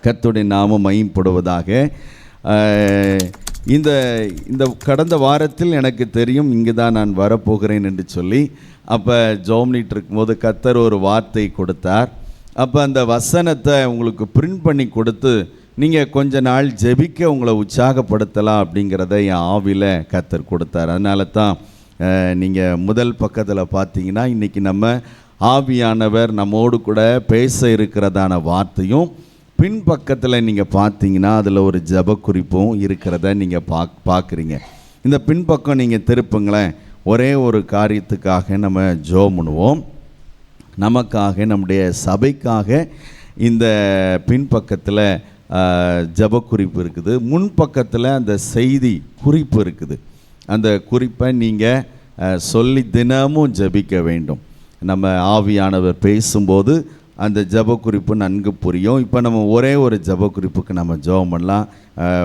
கர்த்தருடைய நாமம் மகிமைப்படுவதாக. இந்த இந்த கடந்த வாரத்தில் எனக்கு தெரியும் இங்கே தான் நான் வரப்போகிறேன் என்று சொல்லி, அப்போ ஜோம்னிட்டு இருக்கும்போது கர்த்தர் ஒரு வார்த்தை கொடுத்தார். அப்போ அந்த வசனத்தை உங்களுக்கு பிரிண்ட் பண்ணி கொடுத்து நீங்கள் கொஞ்ச நாள் ஜெபிக்க உங்களை உற்சாகப்படுத்தலாம் அப்படிங்கிறத என் ஆவியில் கர்த்தர் கொடுத்தார். அதனால தான் நீங்கள் முதல் பக்கத்தில் பார்த்தீங்கன்னா இன்றைக்கி நம்ம ஆவியானவர் நம்மோடு கூட பேச இருக்கிறதான வார்த்தையும், பின்பக்கத்தில் நீங்கள் பார்த்தீங்கன்னா அதில் ஒரு ஜெப குறிப்பும் இருக்கிறத நீங்கள் பார்க்குறீங்க. இந்த பின்பக்கம் நீங்கள் திருப்புங்களேன். ஒரே ஒரு காரியத்துக்காக நம்ம ஜெபம் பண்ணுவோம். நமக்காக, நம்முடைய சபைக்காக இந்த பின்பக்கத்தில் ஜெப குறிப்பு இருக்குது. முன்பக்கத்தில் அந்த செய்தி குறிப்பு இருக்குது. அந்த குறிப்பை நீங்கள் சொல்லி தினமும் ஜெபிக்க வேண்டும். நம்ம ஆவியானவர் பேசும்போது அந்த ஜெப குறிப்பு நன்கு புரியும். இப்போ நம்ம ஒரே ஒரு ஜெப குறிப்புக்கு நம்ம ஜெபம் பண்ணலாம்.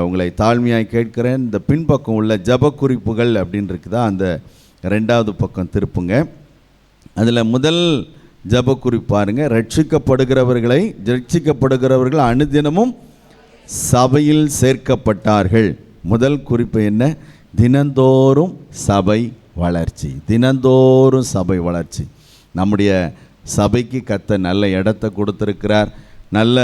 உங்களை தாழ்மையாக கேட்குறேன், இந்த பின்பக்கம் உள்ள ஜெப குறிப்புகள் அப்படின்னு இருக்குதா, அந்த 2வது பக்கம் திருப்புங்க. அதில் முதல் ஜெப குறிப்பு பாருங்க. ரட்சிக்கப்படுகிறவர்கள் அனுதினமும் சபையில் சேர்க்கப்பட்டார்கள். முதல் குறிப்பு என்ன? தினந்தோறும் சபை வளர்ச்சி. தினந்தோறும் சபை வளர்ச்சி. நம்முடைய சபைக்கு கர்த்தர் நல்ல இடத்தை கொடுத்துருக்கிறார், நல்ல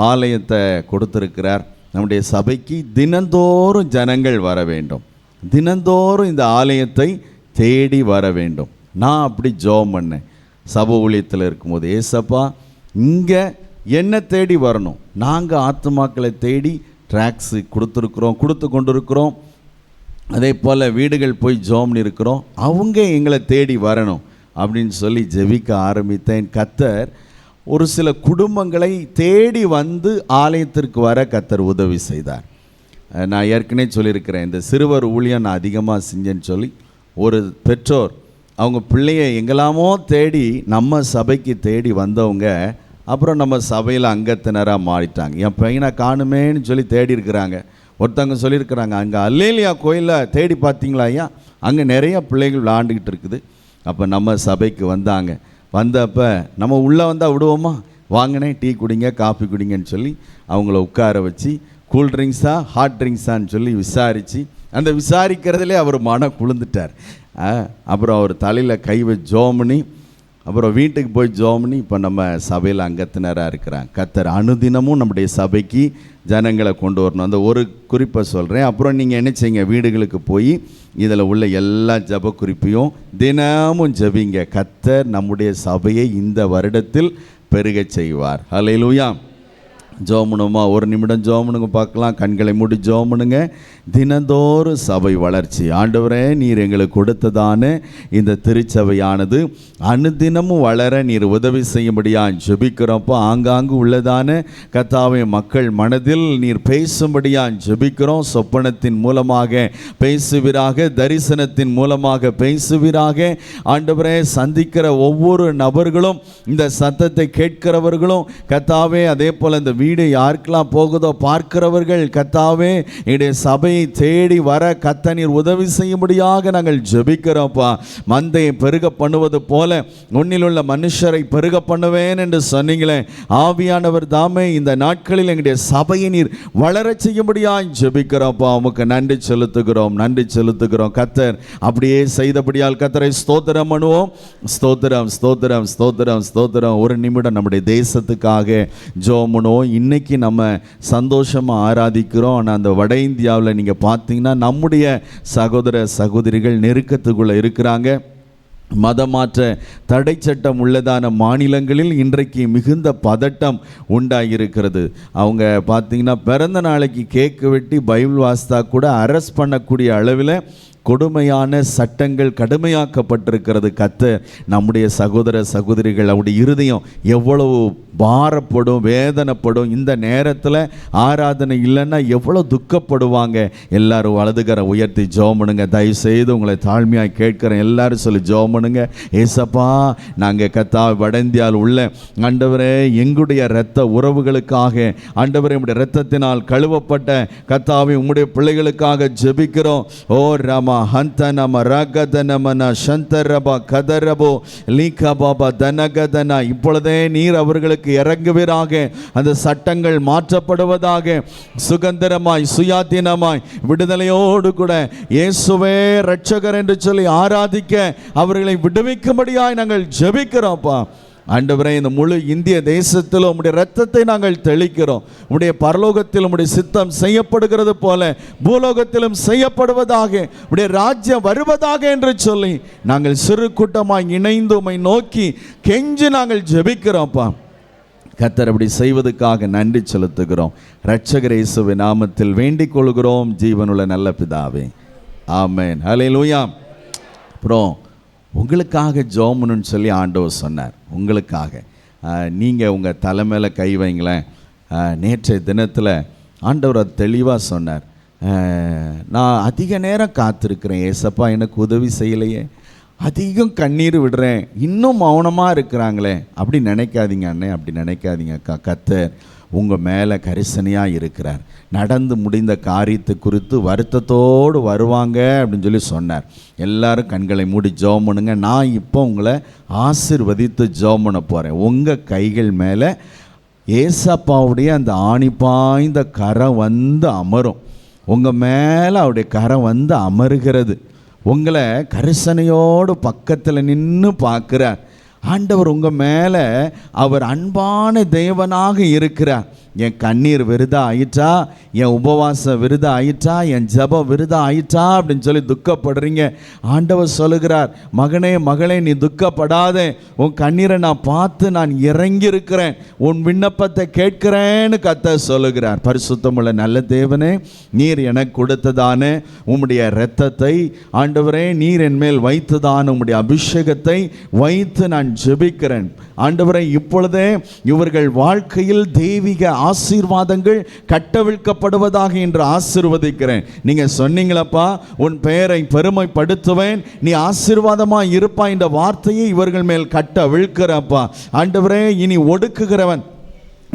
ஆலயத்தை கொடுத்துருக்கிறார். நம்முடைய சபைக்கு தினந்தோறும் ஜனங்கள் வர வேண்டும், தினந்தோறும் இந்த ஆலயத்தை தேடி வர வேண்டும். நான் அப்படி ஜெபம் பண்ணேன் சபை ஊழியத்தில் இருக்கும்போது, ஏசப்பா இங்கே என்ன தேடி வரணும். நாங்கள் ஆத்துமாக்களை தேடி ட்ராக்ஸு கொடுத்து கொண்டிருக்கிறோம். அதே போல் வீடுகள் போய் ஜெபம் இருக்கிறோம், அவங்க எங்களை தேடி வரணும் அப்படின்னு சொல்லி ஜெபிக்க ஆரம்பித்தேன். கர்த்தர் ஒரு சில குடும்பங்களை தேடி வந்து ஆலயத்திற்கு வர கர்த்தர் உதவி செய்தார். நான் ஏற்கனவே சொல்லியிருக்கிறேன், இந்த சிறுவர் ஊழியம் நான் அதிகமாக செஞ்சேன்னு சொல்லி ஒரு பெற்றோர் அவங்க பிள்ளையை எங்கெல்லாமோ தேடி நம்ம சபைக்கு தேடி வந்தவங்க அப்புறம் நம்ம சபையில் அங்கத்தினராக மாறிட்டாங்க. என் பையனை காணுமேன்னு சொல்லி தேடி இருக்கிறாங்க. ஒருத்தவங்க சொல்லியிருக்கிறாங்க, அங்கே அல்லேலியா கோயிலில் தேடி பார்த்தீங்களா ஐயா, அங்கே நிறைய பிள்ளைகள் விளாண்டுக்கிட்டு இருக்குது. அப்போ நம்ம சபைக்கு வந்தாங்க. வந்தப்போ நம்ம உள்ளே வந்தால் விடுவோமா, வாங்கினேன் டீ குடிங்க காஃபி குடிங்கன்னு சொல்லி அவங்கள உட்கார வச்சு கூல் ட்ரிங்க்ஸா ஹாட் ட்ரிங்க்ஸான்னு சொல்லி விசாரித்து, அந்த விசாரிக்கிறதுலே அவர் மனம் குளிர்ந்துட்டார். அப்புறம் அவர் தலையில் கை வச்சு ஜெபம் பண்ணி, அப்புறம் வீட்டுக்கு போய் ஜெபம் பண்ணி இப்போ நம்ம சபையில் அங்கத்தினராக இருக்கிறாங்க. கர்த்தர் அனுதினமும் நம்முடைய சபைக்கு ஜனங்களை கொண்டு வரணும். அந்த ஒரு குறிப்பை சொல்கிறேன். அப்புறம் நீங்கள் என்ன செய்யுங்க, வீடுகளுக்கு போய் இதில் உள்ள எல்லா ஜெப குறிப்பையும் தினமும் ஜெபிங்க. கர்த்தர் நம்முடைய சபையை இந்த வருடத்தில் பெருகச் செய்வார். ஹல்லேலூயா. ஜெபம் பண்ணுமா? ஒரு நிமிடம் ஜெபம் பண்ணுங்க பார்க்கலாம். கண்களை மூடி ஜெபம் பண்ணுங்க. தினந்தோறும் சபை வளர்ச்சி. ஆண்டவரே, நீர் எங்களுக்கு கொடுத்ததான இந்த திருச்சபையானது அனுதினமும் வளர நீர் உதவி செய்யும்படியா ஜெபிக்கிறோம்ப்பா. ஆங்காங்கு உள்ளதான கர்த்தாவே மக்கள் மனதில் நீர் பேசும்படியா ஜெபிக்கிறோம். சொப்பனத்தின் மூலமாக பேசுவீராக, தரிசனத்தின் மூலமாக பேசுவீராக. ஆண்டவரே, சந்திக்கிற ஒவ்வொரு நபர்களும், இந்த சத்தத்தை கேட்கிறவர்களும் கர்த்தாவே, அதே போல் இந்த வீடு யாருக்கெல்லாம் போகுதோ பார்க்கிறவர்கள் கர்த்தாவே, என்னுடைய சபையை தேடி வர கர்த்தர் நீர் உதவி செய்யும்படியாக நாங்கள் ஜெபிக்கிறோம்ப்பா. மந்தையை பெருக பண்ணுவது போல உன்னில் உள்ள மனுஷரை பெருக பண்ணுவேன் என்று சொன்னீங்களே, ஆவியானவர் தாமே இந்த நாட்களில் எங்களுடைய சபையை நீர் வளரச் செய்யும்படியாக ஜெபிக்கிறோம்ப்பா. உமக்கு நன்றி செலுத்துகிறோம், நன்றி செலுத்துகிறோம். கர்த்தர் அப்படியே செய்தபடியால் கர்த்தரை ஸ்தோத்திரம் பண்ணுவோம். ஸ்தோத்திரம், ஸ்தோத்திரம், ஸ்தோத்திரம், ஸ்தோத்திரம். ஒரு நிமிடம் நம்முடைய தேசத்துக்காக ஜெபம் பண்ணுவோம். இன்னைக்கு நம்ம சந்தோஷமாக ஆராதிக்கிறோம். ஆனால் அந்த வட இந்தியாவில் நீங்கள் பார்த்தீங்கன்னா நம்முடைய சகோதர சகோதரிகள் நெருக்கத்துக்குள்ளே இருக்கிறாங்க. மதமாற்ற தடை சட்டம் உள்ளதான மாநிலங்களில் இன்றைக்கு மிகுந்த பதட்டம் உண்டாகியிருக்கிறது. அவங்க பார்த்தீங்கன்னா பிறந்த நாளைக்கு கேக்கு வெட்டி பைபிள் வாசித்தா கூட அரெஸ்ட் பண்ணக்கூடிய அளவில் கொடுமையான சட்டங்கள் கடுமையாக்கப்பட்டிருக்கிறது. கர்த்தர் நம்முடைய சகோதர சகோதரிகள் அவருடைய இருதயம் எவ்வளவு பாரப்படும், வேதனைப்படும். இந்த நேரத்தில் ஆராதனை இல்லைன்னா எவ்வளோ துக்கப்படுவாங்க. எல்லாரும் வலதுகரை உயர்த்தி ஜெபம் பண்ணுங்க. தயவுசெய்து உங்களை தாழ்மையாக கேட்குறேன், எல்லாரும் சொல்லி ஜெபம் பண்ணுங்க. ஏசப்பா, நாங்கள் கர்த்தாவே வட இந்தியாவில் உள்ள ஆண்டவரே எங்களுடைய இரத்த உறவுகளுக்காக, ஆண்டவரே உம்முடைய இரத்தத்தினால் கழுவப்பட்ட கர்த்தாவே உம்முடைய பிள்ளைகளுக்காக ஜெபிக்கிறோம். ஓ ராமா ரமா ஹந்தனம ரகதனமன சந்தரபா கதரபோ லீகா பாபா தனகதனா. இப்பொழுதே நீர் அவர்களுக்கு இறங்குவீராக. அந்த சட்டங்கள் மாற்றப்படுவதாக. சுதந்திரமாய் சுயாதீனமாய் விடுதலையோடு கூட இயேசுவே இரட்சகர் என்று சொல்லி ஆராதிக்க அவர்களை விடுவிக்கும்படியாய் நாங்கள் ஜெபிக்கிறோம்ப்பா. ஆண்டவரே, இந்த முழு இந்திய தேசத்தில் உம்முடைய இரத்தத்தை நாங்கள் தெளிக்கிறோம். உம்முடைய பரலோகத்தில் உம்முடைய சித்தம் செய்யப்படுகிறது போல பூலோகத்திலும் செய்யப்படுவதாக, உம்முடைய ராஜ்யம் வருவதாக என்று சொல்லி நாங்கள் சிறு கூட்டமாய் இணைந்து உம்மை நோக்கி கெஞ்சி நாங்கள் ஜெபிக்கிறோம்ப்பா. கர்த்தர் அப்படி செய்வதற்காக நன்றி செலுத்துகிறோம். இரட்சகர் இயேசுவின் நாமத்தில் வேண்டிக் கொள்கிறோம் ஜீவனுள்ள நல்ல பிதாவே, ஆமென். ஹல்லேலூயா. அப்புறம் உங்களுக்காக ஜெபம்னு சொல்லி ஆண்டவர் சொன்னார். உங்களுக்காக நீங்கள் உங்கள் தலைமையில் கை வைங்களேன். நேற்றைய தினத்தில் ஆண்டவர் அது தெளிவாக சொன்னார். நான் அதிக நேரம் காத்திருக்கிறேன், ஏசப்பா எனக்கு உதவி செய்யலையே, அதிகம் கண்ணீர் விடுறேன், இன்னும் மௌனமாக இருக்கிறாங்களே. அப்படி நினைக்காதீங்க அண்ணே, அப்படி நினைக்காதீங்க அக்கா. கர்த்தர் உங்கள் மேலே கரிசனையாக இருக்கிறார். நடந்து முடிந்த காரியத்தை குறித்து வருத்தத்தோடு வருவாங்க அப்படின்னு சொல்லி சொன்னார். எல்லாரும் கண்களை மூடி ஜெபம் பண்ணுங்க. நான் இப்போ உங்களை ஆசீர்வதித்து ஜெபம் பண்ண போகிறேன். உங்கள் கைகள் மேலே ஏசப்பாவுடைய அந்த ஆணி பாய்ந்த கரம் வந்து அமரும். உங்கள் மேலே அவருடைய கரம் வந்து அமருகிறது. உங்களை கரிசனையோடு பக்கத்தில் நின்று பார்க்குறார். ஆண்டவர் உங்கள் மேலே அவர் அன்பான தேவனாக இருக்கிறார். என் கண்ணீர் விருதா ஆயிட்டா, என் உபவாசம் விருதா ஆயிட்டா, என் ஜெபம் விருதா ஆயிட்டா அப்படின்னு சொல்லி துக்கப்படுறீங்க. ஆண்டவர் சொல்லுகிறார், மகனே மகளே, நீ துக்கப்படாதே. உன் கண்ணீரை நான் பார்த்து நான் இறங்கி இருக்கிறேன், உன் விண்ணப்பத்தை கேட்கிறேன்னு கர்த்தர் சொல்லுகிறார். பரிசுத்தமுள்ள நல்ல தேவனே, நீர் எனக்கு கொடுத்ததான உம்முடைய இரத்தத்தை ஆண்டவரே, நீர் என் மேல் வைத்ததான உம்முடைய அபிஷேகத்தை வைத்து நான் ஜெபிக்கிறேன். ஆண்டவரே, இப்பொழுதே இவர்கள் வாழ்க்கையில் தெய்வீக ஆசீர்வாதங்கள் கட்டவிழ்க்கப்படுவதாக என்று ஆசீர்வதிக்கிறேன். நீங்க சொன்னீங்களப்பா, உன் பெயரை பெருமைப்படுத்துவேன், நீ ஆசீர்வாதமாய் இருப்பாய் என்ற வார்த்தையை இவர்கள் மேல் கட்டவிழ்க்கிறப்பா. ஆண்டவரே, இனி ஒடுக்குகிறவன்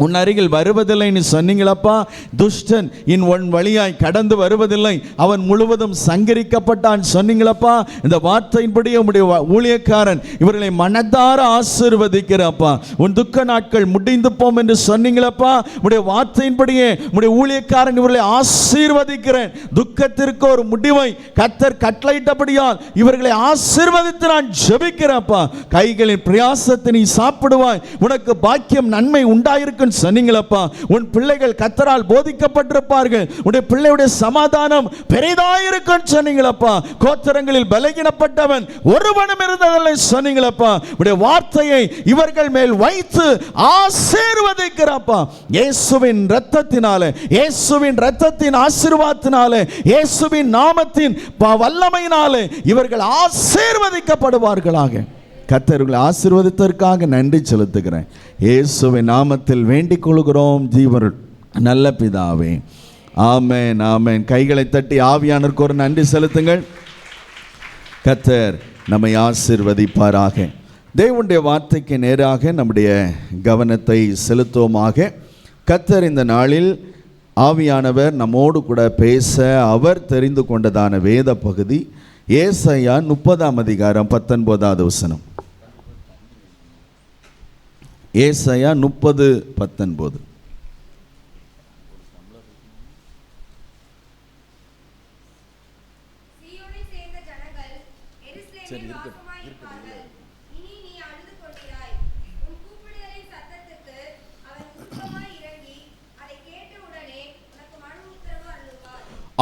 உன் அருகில் வருவதில்லை நீ சொன்னீங்களப்பா. துஷ்டன் உன் வழியாய் கடந்து வருவதில்லை, அவன் முழுவதும் சங்கரிக்கப்பட்டான் சொன்னீங்களப்பா. இந்த வார்த்தையின்படி உம்முடைய ஊழியக்காரன் இவர்களை மனதார ஆசீர்வதிக்கிறப்பா. உன் துக்க நாட்கள் முடிந்து போம் என்று சொன்னீங்களப்பா. உடைய வார்த்தையின்படியே உடைய ஊழியக்காரன் இவர்களை ஆசீர்வதிக்கிறேன். துக்கத்திற்கு ஒரு முடிவை கர்த்தர் கட்டளையிட்டபடியால் இவர்களை ஆசீர்வதித்து நான் ஜெபிக்கிறப்பா. கைகளின் பிரயாசத்தை நீ சாப்பிடுவாய், உனக்கு பாக்கியம் நன்மை உண்டாயிருக்கும் சொன்னீங்களப்பா. உன் பிள்ளைகள் கர்த்தரால் போதிக்கப்பட்டிருப்பார்கள், உன்னுடைய பிள்ளையுடைய சமாதானம் பெரிதாயிருக்கும் சொன்னீங்களப்பா. கோத்திரங்களில் பலகீனப்பட்டவன் ஒருவனும் இருந்ததில்லை சொன்னீங்களப்பா. உடைய வார்த்தையை இவர்கள் மேல் வைத்து ஆசீர்வதிக்கிறப்பா. இயேசுவின் இரத்தத்தினாலே, இயேசுவின் இரத்தத்தின் ஆசீர்வாதத்தினாலே, இயேசுவின் நாமத்தின் வல்லமையினாலே இவர்கள் ஆசீர்வதிக்கப்படுவார்களாக. கர்த்தர்களை ஆசீர்வதித்ததற்காக நன்றி செலுத்துகிறேன். இயேசுவின் நாமத்தில் வேண்டிக் கொள்கிறோம் ஜீவன் நல்ல பிதாவே, ஆமென் ஆமென். கைகளை தட்டி ஆவியானவருக்கு ஒரு நன்றி செலுத்துங்கள். கர்த்தர் நம்மை ஆசீர்வதிப்பாராக. தேவனுடைய வார்த்தைக்கு நேராக நம்முடைய கவனத்தை செலுத்துவோமாக. கர்த்தர் இந்த நாளில் ஆவியானவர் நம்மோடு கூட பேச அவர் தெரிந்து கொண்டதான வேத பகுதி ஏசாயா 30ஆம் அதிகாரம் 19வது வசனம். ஏசாயா 30:19.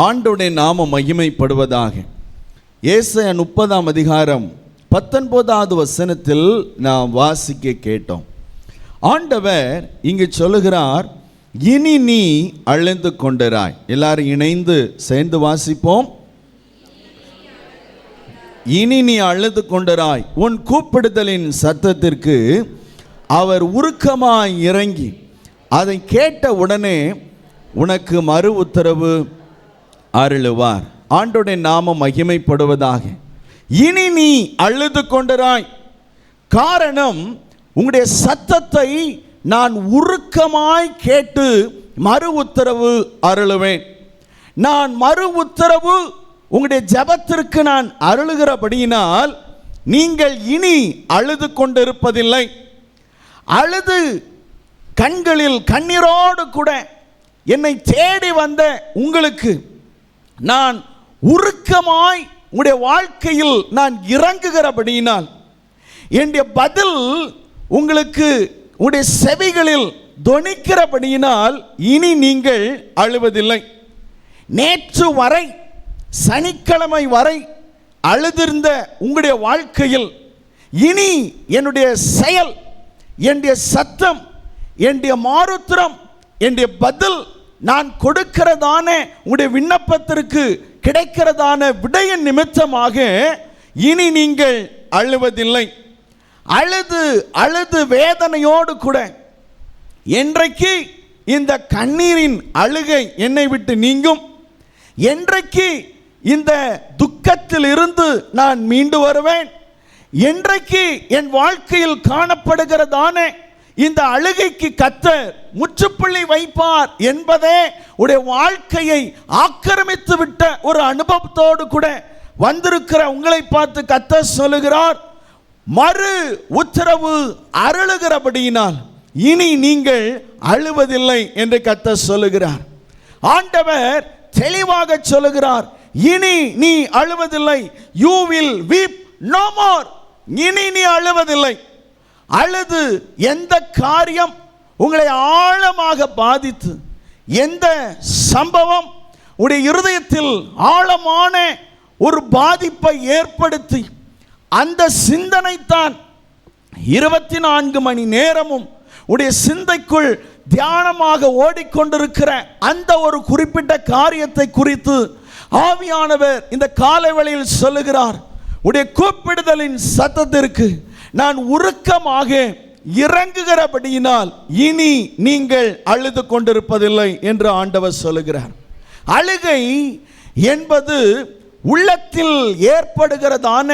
ஆண்டவருடைய நாமம் மகிமைப்படுவதாக. ஏசாயா 30ஆம் அதிகாரம் 19வது வசனத்தில் நாம் வாசிக்க கேட்டோம். ஆண்டவர் இங்கு சொல்லுகிறார், இனி நீ அழுந்து கொண்டிராய். எல்லாரும் இணைந்து சேர்ந்து வாசிப்போம். இனி நீ அழுது கொண்டிராய், உன் கூப்பிடுதலின் சத்தத்திற்கு அவர் உருக்கமாய் இறங்கி அதை கேட்ட உடனே உனக்கு மறு உத்தரவு அருளுவார். ஆண்டோடைய நாமம் மகிமைப்படுவதாக. இனி நீ அழுது கொண்டிராய், காரணம் உங்களுடைய சத்தத்தை நான் உருக்கமாய் கேட்டு மறு உத்தரவு அருளுவேன். நான் மறு உத்தரவு உங்களுடைய ஜெபத்திற்கு நான் அருளுகிறபடியினால் நீங்கள் இனி அழுது கொண்டிருப்பதில்லை. அழுது கண்களில் கண்ணீரோடு கூட என்னை தேடி வந்த உங்களுக்கு நான் உருக்கமாய் உங்களுடைய வாழ்க்கையில் நான் இறங்குகிறபடியினால் என்னுடைய பதில் உங்களுக்கு உங்களுடைய செவிகளில் தொனிக்கிறபடியினால் இனி நீங்கள் அழுவதில்லை. நேற்று வரை, சனிக்கிழமை வரை அழுதிருந்த உங்களுடைய வாழ்க்கையில் இனி என்னுடைய செயல், என்னுடைய சத்தம், என்னுடைய மாருத்திரம், என்னுடைய பதில், நான் கொடுக்கிறதான உங்களுடைய விண்ணப்பத்திற்கு கிடைக்கிறதான விடையின் நிமித்தமாக இனி நீங்கள் அழுவதில்லை. அழுது அழுது வேதனையோடு கூட என்றைக்கு இந்த கண்ணீரின் அழுகை என்னை விட்டு நீங்கும், என்றைக்கு இந்த துக்கத்தில் இருந்து நான் மீண்டு வருவேன், என்றைக்கு என் வாழ்க்கையில் காணப்படுகிறதான இந்த அழுகைக்கு கர்த்தர் முற்றுப்புள்ளி வைப்பார் என்பதே உடைய வாழ்க்கையை ஆக்கிரமித்து விட்ட ஒரு அனுபவத்தோடு கூட வந்திருக்கிற உங்களை பார்த்து கர்த்தர் சொல்லுகிறார், மறு உத்தரவு அருளுகிறபடியினால் இனி நீங்கள் அழுவதில்லை என்று கர்த்தர் சொல்லுகிறார். ஆண்டவர் தெளிவாக சொல்லுகிறார், இனி நீ அழுவதில்லை. You will weep no more. இனி நீ அழுவதில்லை. அழுது எந்த காரியம் உங்களை ஆழமாக பாதித்து, எந்த சம்பவம் உடைய இருதயத்தில் ஆழமான ஒரு பாதிப்பை ஏற்படுத்தி, அந்த சிந்தனை தான் 24 மணி நேரமும் உடைய சிந்தைக்குள் தியானமாக ஓடிக்கொண்டிருக்கிற அந்த ஒரு குறிப்பிட்ட காரியத்தை குறித்து ஆவியானவர் இந்த காலைவேளையில் சொல்லுகிறார், உடைய கூப்பிடுதலின் சத்தத்திற்கு நான் உருக்கமாக இறங்குகிறபடியினால் இனி நீங்கள் அழுது கொண்டிருப்பதில்லை என்று ஆண்டவர் சொல்லுகிறார். அழுகை என்பது உள்ளத்தில் ஏற்படுகிறதான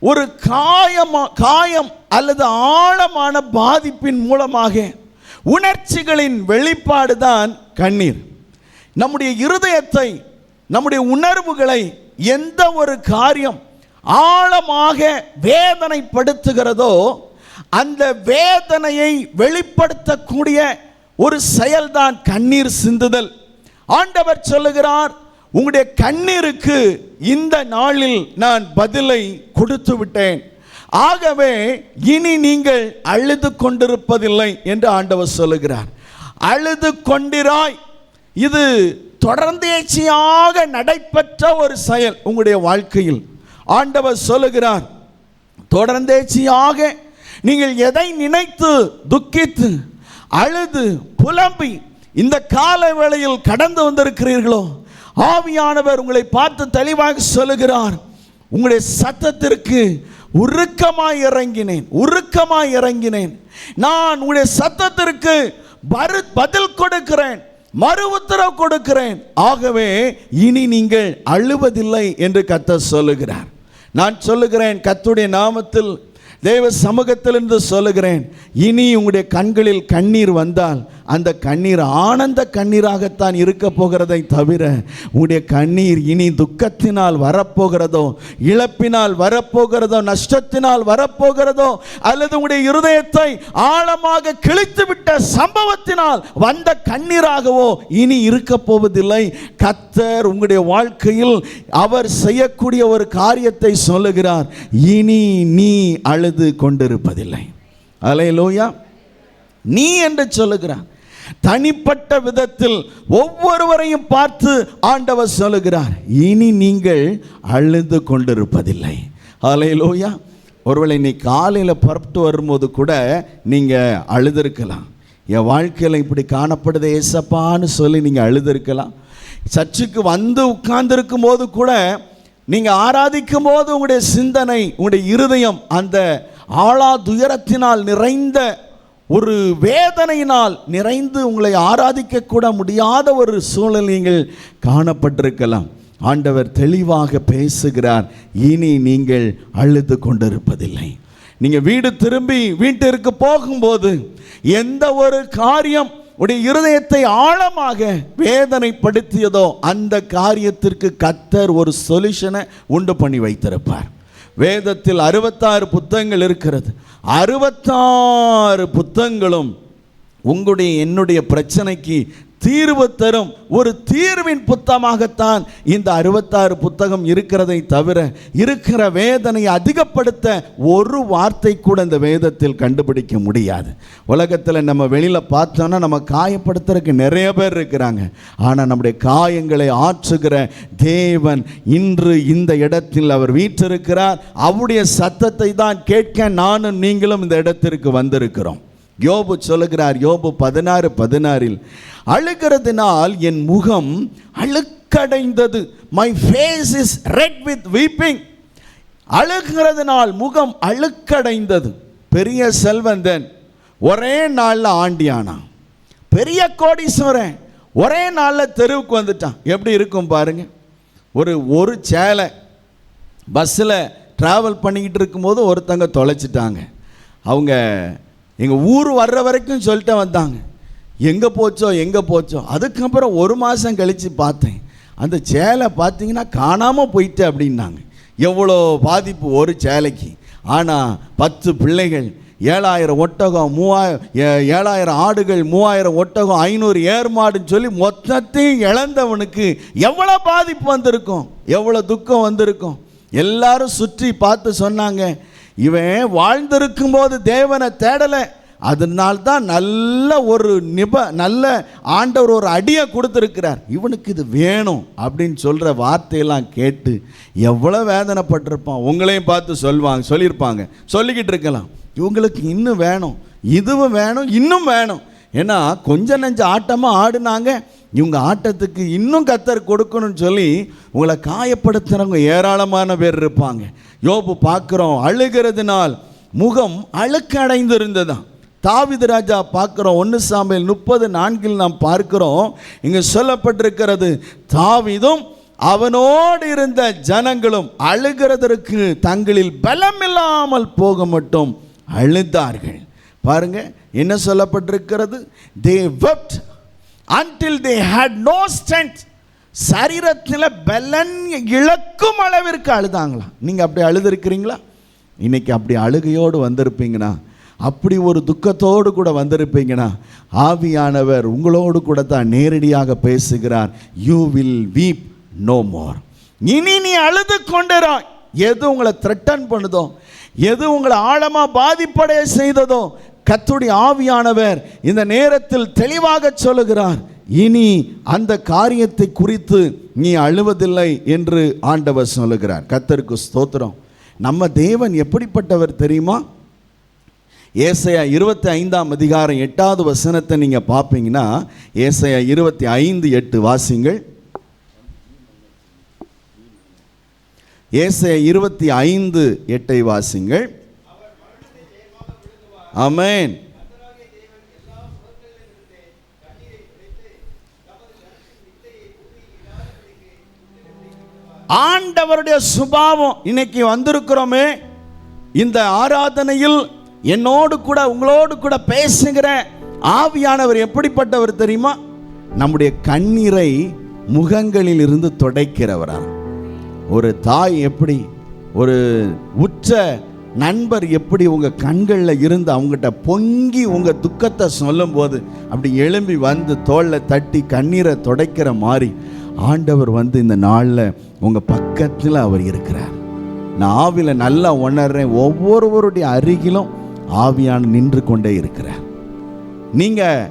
ஒரு காயம் அல்லது ஆழமான பாதிப்பின் மூலமாக உணர்ச்சிகளின் வெளிப்பாடு தான் கண்ணீர். நம்முடைய இருதயத்தை, நம்முடைய உணர்வுகளை எந்த ஒரு காரியம் ஆழமாக வேதனைப்படுத்துகிறதோ அந்த வேதனையை வெளிப்படுத்தக்கூடிய ஒரு செயல்தான் கண்ணீர் சிந்துதல். ஆண்டவர் சொல்லுகிறார், உங்களுடைய கண்ணீருக்கு இந்த நாளில் நான் பதிலை கொடுத்து விட்டேன், ஆகவே இனி நீங்கள் அழுது கொண்டிருப்பதில்லை என்று ஆண்டவர் சொல்லுகிறார். அழுது கொண்டிராய், இது தொடர்ந்தேச்சியாக நடைபெற்ற ஒரு செயல் உங்களுடைய வாழ்க்கையில். ஆண்டவர் சொல்லுகிறார், தொடர்ந்தேச்சியாக நீங்கள் எதை நினைத்து துக்கித்து அழுது புலம்பி இந்த கால வேளையில் கடந்து வந்திருக்கிறீர்களோ, ஆவியானவர் உங்களை பார்த்து தெளிவாக சொல்லுகிறார், உங்களுடைய சத்தத்திற்கு உருக்கமாய் இறங்கினேன். நான் உங்களுடைய சத்தத்திற்கு பதில் கொடுக்கிறேன், மறு உத்தரவு கொடுக்கிறேன். ஆகவே இனி நீங்கள் அழுவதில்லை என்று கர்த்தர் சொல்லுகிறார். நான் சொல்லுகிறேன், கர்த்தருடைய நாமத்தில் தேவ சமூகத்திலிருந்து சொல்லுகிறேன், இனி உங்களுடைய கண்களில் கண்ணீர் வந்தால் அந்த கண்ணீர் ஆனந்த கண்ணீராகத்தான் இருக்க போகிறதை தவிர உங்களுடைய கண்ணீர் இனி துக்கத்தினால் வரப்போகிறதோ, இழப்பினால் வரப்போகிறதோ, நஷ்டத்தினால் வரப்போகிறதோ, அல்லது உங்களுடைய இருதயத்தை ஆழமாக கிழித்துவிட்ட சம்பவத்தினால் வந்த கண்ணீராகவோ இனி இருக்க போவதில்லை. கர்த்தர் உங்களுடைய வாழ்க்கையில் அவர் செய்யக்கூடிய ஒரு காரியத்தை சொல்லுகிறார், இனி நீ அழுது கொண்டிருப்பதில்லை. அல்லேலூயா. நீ என்று சொல்லுகிறார். தனிப்பட்ட விதத்தில் ஒவ்வொருவரையும் பார்த்து ஆண்டவர் சொல்லுகிறார், இனி நீங்கள் அழுது கொண்டிருப்பதில்லை. அல்லேலூயா. ஒருவேளை நீ காலையில் புறப்பட்டு வரும்போது கூட நீங்கள் அழுதுருக்கலாம். என் வாழ்க்கையில் இப்படி காணப்படுது ஏசப்பான்னு சொல்லி நீங்கள் அழுதுருக்கலாம். சர்ச்சுக்கு வந்து உட்கார்ந்துருக்கும் போது கூட நீங்கள் ஆராதிக்கும் போது உங்களுடைய சிந்தனை, உங்களுடைய இருதயம் அந்த ஆழா துயரத்தினால் நிறைந்த ஒரு வேதனையினால் நிறைந்து உங்களை ஆராதிக்க கூட முடியாத ஒரு சூழல் நீங்கள் காணப்பட்டிருக்கலாம். ஆண்டவர் தெளிவாக பேசுகிறார், இனி நீங்கள் அழுது கொண்டிருப்பதில்லை. நீங்கள் வீடு திரும்பி வீட்டிற்கு போகும்போது எந்த ஒரு காரியம் உடைய இருதயத்தை ஆழமாக வேதனைப்படுத்தியதோ அந்த காரியத்திற்கு கர்த்தர் ஒரு சொல்யூஷனை உண்டு பண்ணி வைத்திருப்பார். வேதத்தில் 66 புத்தகங்கள் இருக்கிறது. 66 புத்தகங்களும் உங்களுடைய என்னுடைய பிரச்சனைக்கு தீர்வு தரும் ஒரு தீர்வின் புத்தகமாகத்தான் இந்த 66 புத்தகம் இருக்கிறதை தவிர இருக்கிற வேதனையை அதிகப்படுத்த ஒரு வார்த்தை கூட இந்த வேதத்தில் கண்டுபிடிக்க முடியாது. உலகத்தில் நம்ம வெளியில் பார்த்தோன்னா நம்ம காயப்படுத்துறதுக்கு நிறைய பேர் இருக்கிறாங்க. ஆனால் நம்முடைய காயங்களை ஆற்றுகிற தேவன் இன்று இந்த இடத்தில் அவர் வீற்றிருக்கிறார். அவருடைய சத்தத்தை தான் கேட்க நானும் நீங்களும் இந்த இடத்திற்கு வந்திருக்கிறோம். யோபு சொல்லுகிறார், யோபு 16:16 அழுகிறதுனால் என் முகம் அழுக்கடைந்தது. My face is red with weeping. அழுகிறதுனால் முகம் அழுக்கடைந்தது. பெரிய செல்வந்தன் ஒரே நாளில் ஆண்டியானான். பெரிய கோடீஸ்வரன் ஒரே நாளில் தெருவுக்கு வந்துட்டான். எப்படி இருக்கும் பாருங்க. ஒரு சேலை பஸ்ஸில் ட்ராவல் பண்ணிக்கிட்டு இருக்கும்போது ஒருத்தங்க தொலைச்சிட்டாங்க. அவங்க எங்கள் ஊர் வர்ற வரைக்கும் சொல்லிட்டு வந்தாங்க, எங்கே போச்சோ. அதுக்கப்புறம் 1 மாதம் கழித்து பார்த்தேன், அந்த சேலை பார்த்தீங்கன்னா காணாமல் போயிட்டு அப்படின்னாங்க. எவ்வளோ பாதிப்பு ஒரு சேலைக்கு. ஆனால் 10 பிள்ளைகள், 7000 ஒட்டகம், 7000 ஆடுகள், 3000 ஒட்டகம், 500 ஏர்மாடுன்னு சொல்லி மொத்தத்தையும் இழந்தவனுக்கு எவ்வளோ பாதிப்பு வந்திருக்கும், எவ்வளோ துக்கம் வந்திருக்கும். எல்லாரும் சுற்றி பார்த்து சொன்னாங்க, இவன் வாழ்ந்திருக்கும் போது தேவனை தேடலை, அதனால்தான் நல்ல ஆண்டவர் ஒரு அடியை கொடுத்துருக்கிறார், இவனுக்கு இது வேணும் அப்படின்னு சொல்கிற வார்த்தையெல்லாம் கேட்டு எவ்வளோ வேதனைப்பட்டிருப்பான். உங்களையும் பார்த்து சொல்லியிருப்பாங்க, சொல்லிக்கிட்டு இருக்கலாம், இவங்களுக்கு இன்னும் வேணும், இதுவும் வேணும், இன்னும் வேணும். ஏன்னா கொஞ்சம் நெஞ்ச ஆட்டமாக ஆடினாங்க, இவங்க ஆட்டத்துக்கு இன்னும் கர்த்தர் கொடுக்கணும்னு சொல்லி உங்களை காயப்படுத்துகிறவங்க ஏராளமான பேர் இருப்பாங்க. யோபு பார்க்குறோம், அழுகிறதுனால் முகம் அழுக்கடைந்திருந்ததான். தாவீது ராஜா பார்க்குறோம், 1 சாமுவேல் 30:4 நாம் பார்க்கிறோம். இங்கே சொல்லப்பட்டிருக்கிறது, தாவீதும் அவனோடு இருந்த ஜனங்களும் அழுகிறதற்கு தங்களில் பலமில்லாமல் போக மட்டும் அழுதார்கள். பாருங்க என்ன சொல்லப்பட்டிருக்கிறது, they wept until they had no strength. சரீரத்தில் பலன் இழக்கும் அளவிற்கு அழுதாங்களாம். நீங்கள் அப்படி அழுதுருக்கிறீங்களா? இன்னைக்கு அப்படி அழுகையோடு வந்திருப்பீங்கன்னா, அப்படி ஒரு துக்கத்தோடு கூட வந்திருப்பீங்கன்னா, ஆவியானவர் உங்களோடு கூட தான் நேரடியாக பேசுகிறார். You will weep no more. இனி நீ அழுது கொண்டிராய். எது உங்களை த்ரெட்டன் பண்ணுதோ, எது உங்களை ஆழமாக பாதிப்படைய செய்ததோ, கர்த்தருடைய ஆவியானவர் இந்த நேரத்தில் தெளிவாக சொல்லுகிறார், இனி அந்த காரியத்தை குறித்து நீ அழுவதில்லை என்று ஆண்டவர் சொல்லுகிறார். கர்த்தருக்கு ஸ்தோத்திரம். நம்ம தேவன் எப்படிப்பட்டவர் தெரியுமா? ஏசாயா 25:8 நீங்கள் பார்ப்பீங்கன்னா, ஏசாயா 25:8 வாசிங்கள். ஏசாயா 25:8 வாசிங்கள். ஆமென். ஆண்டவருடைய சுபாவம் இன்னைக்கு வந்திருக்கிறோமே, இந்த ஆராதனையில் என்னோடு கூட உங்களோடு கூட பேசுகிற ஆவியானவர் எப்படிப்பட்டவர் தெரியுமா? நம்முடைய கண்ணீரை முகங்களில் இருந்து துடைக்கிறவரா. ஒரு தாய் எப்படி, ஒரு உற்ற நண்பர் எப்படி உங்கள் கண்களில் இருந்து அவங்ககிட்ட பொங்கி உங்கள் துக்கத்தை சொல்லும்போது அப்படி எழும்பி வந்து தோளில் தட்டி கண்ணீரை துடைக்கிற மாதிரி ஆண்டவர் வந்து இந்த நாளில் உங்கள் பக்கத்தில் அவர் இருக்கிறார். நான் ஆவியில் நல்லா உணர்றேன், ஒவ்வொருவருடைய அருகிலும் ஆவியான நின்று கொண்டே இருக்கிறார். நீங்கள்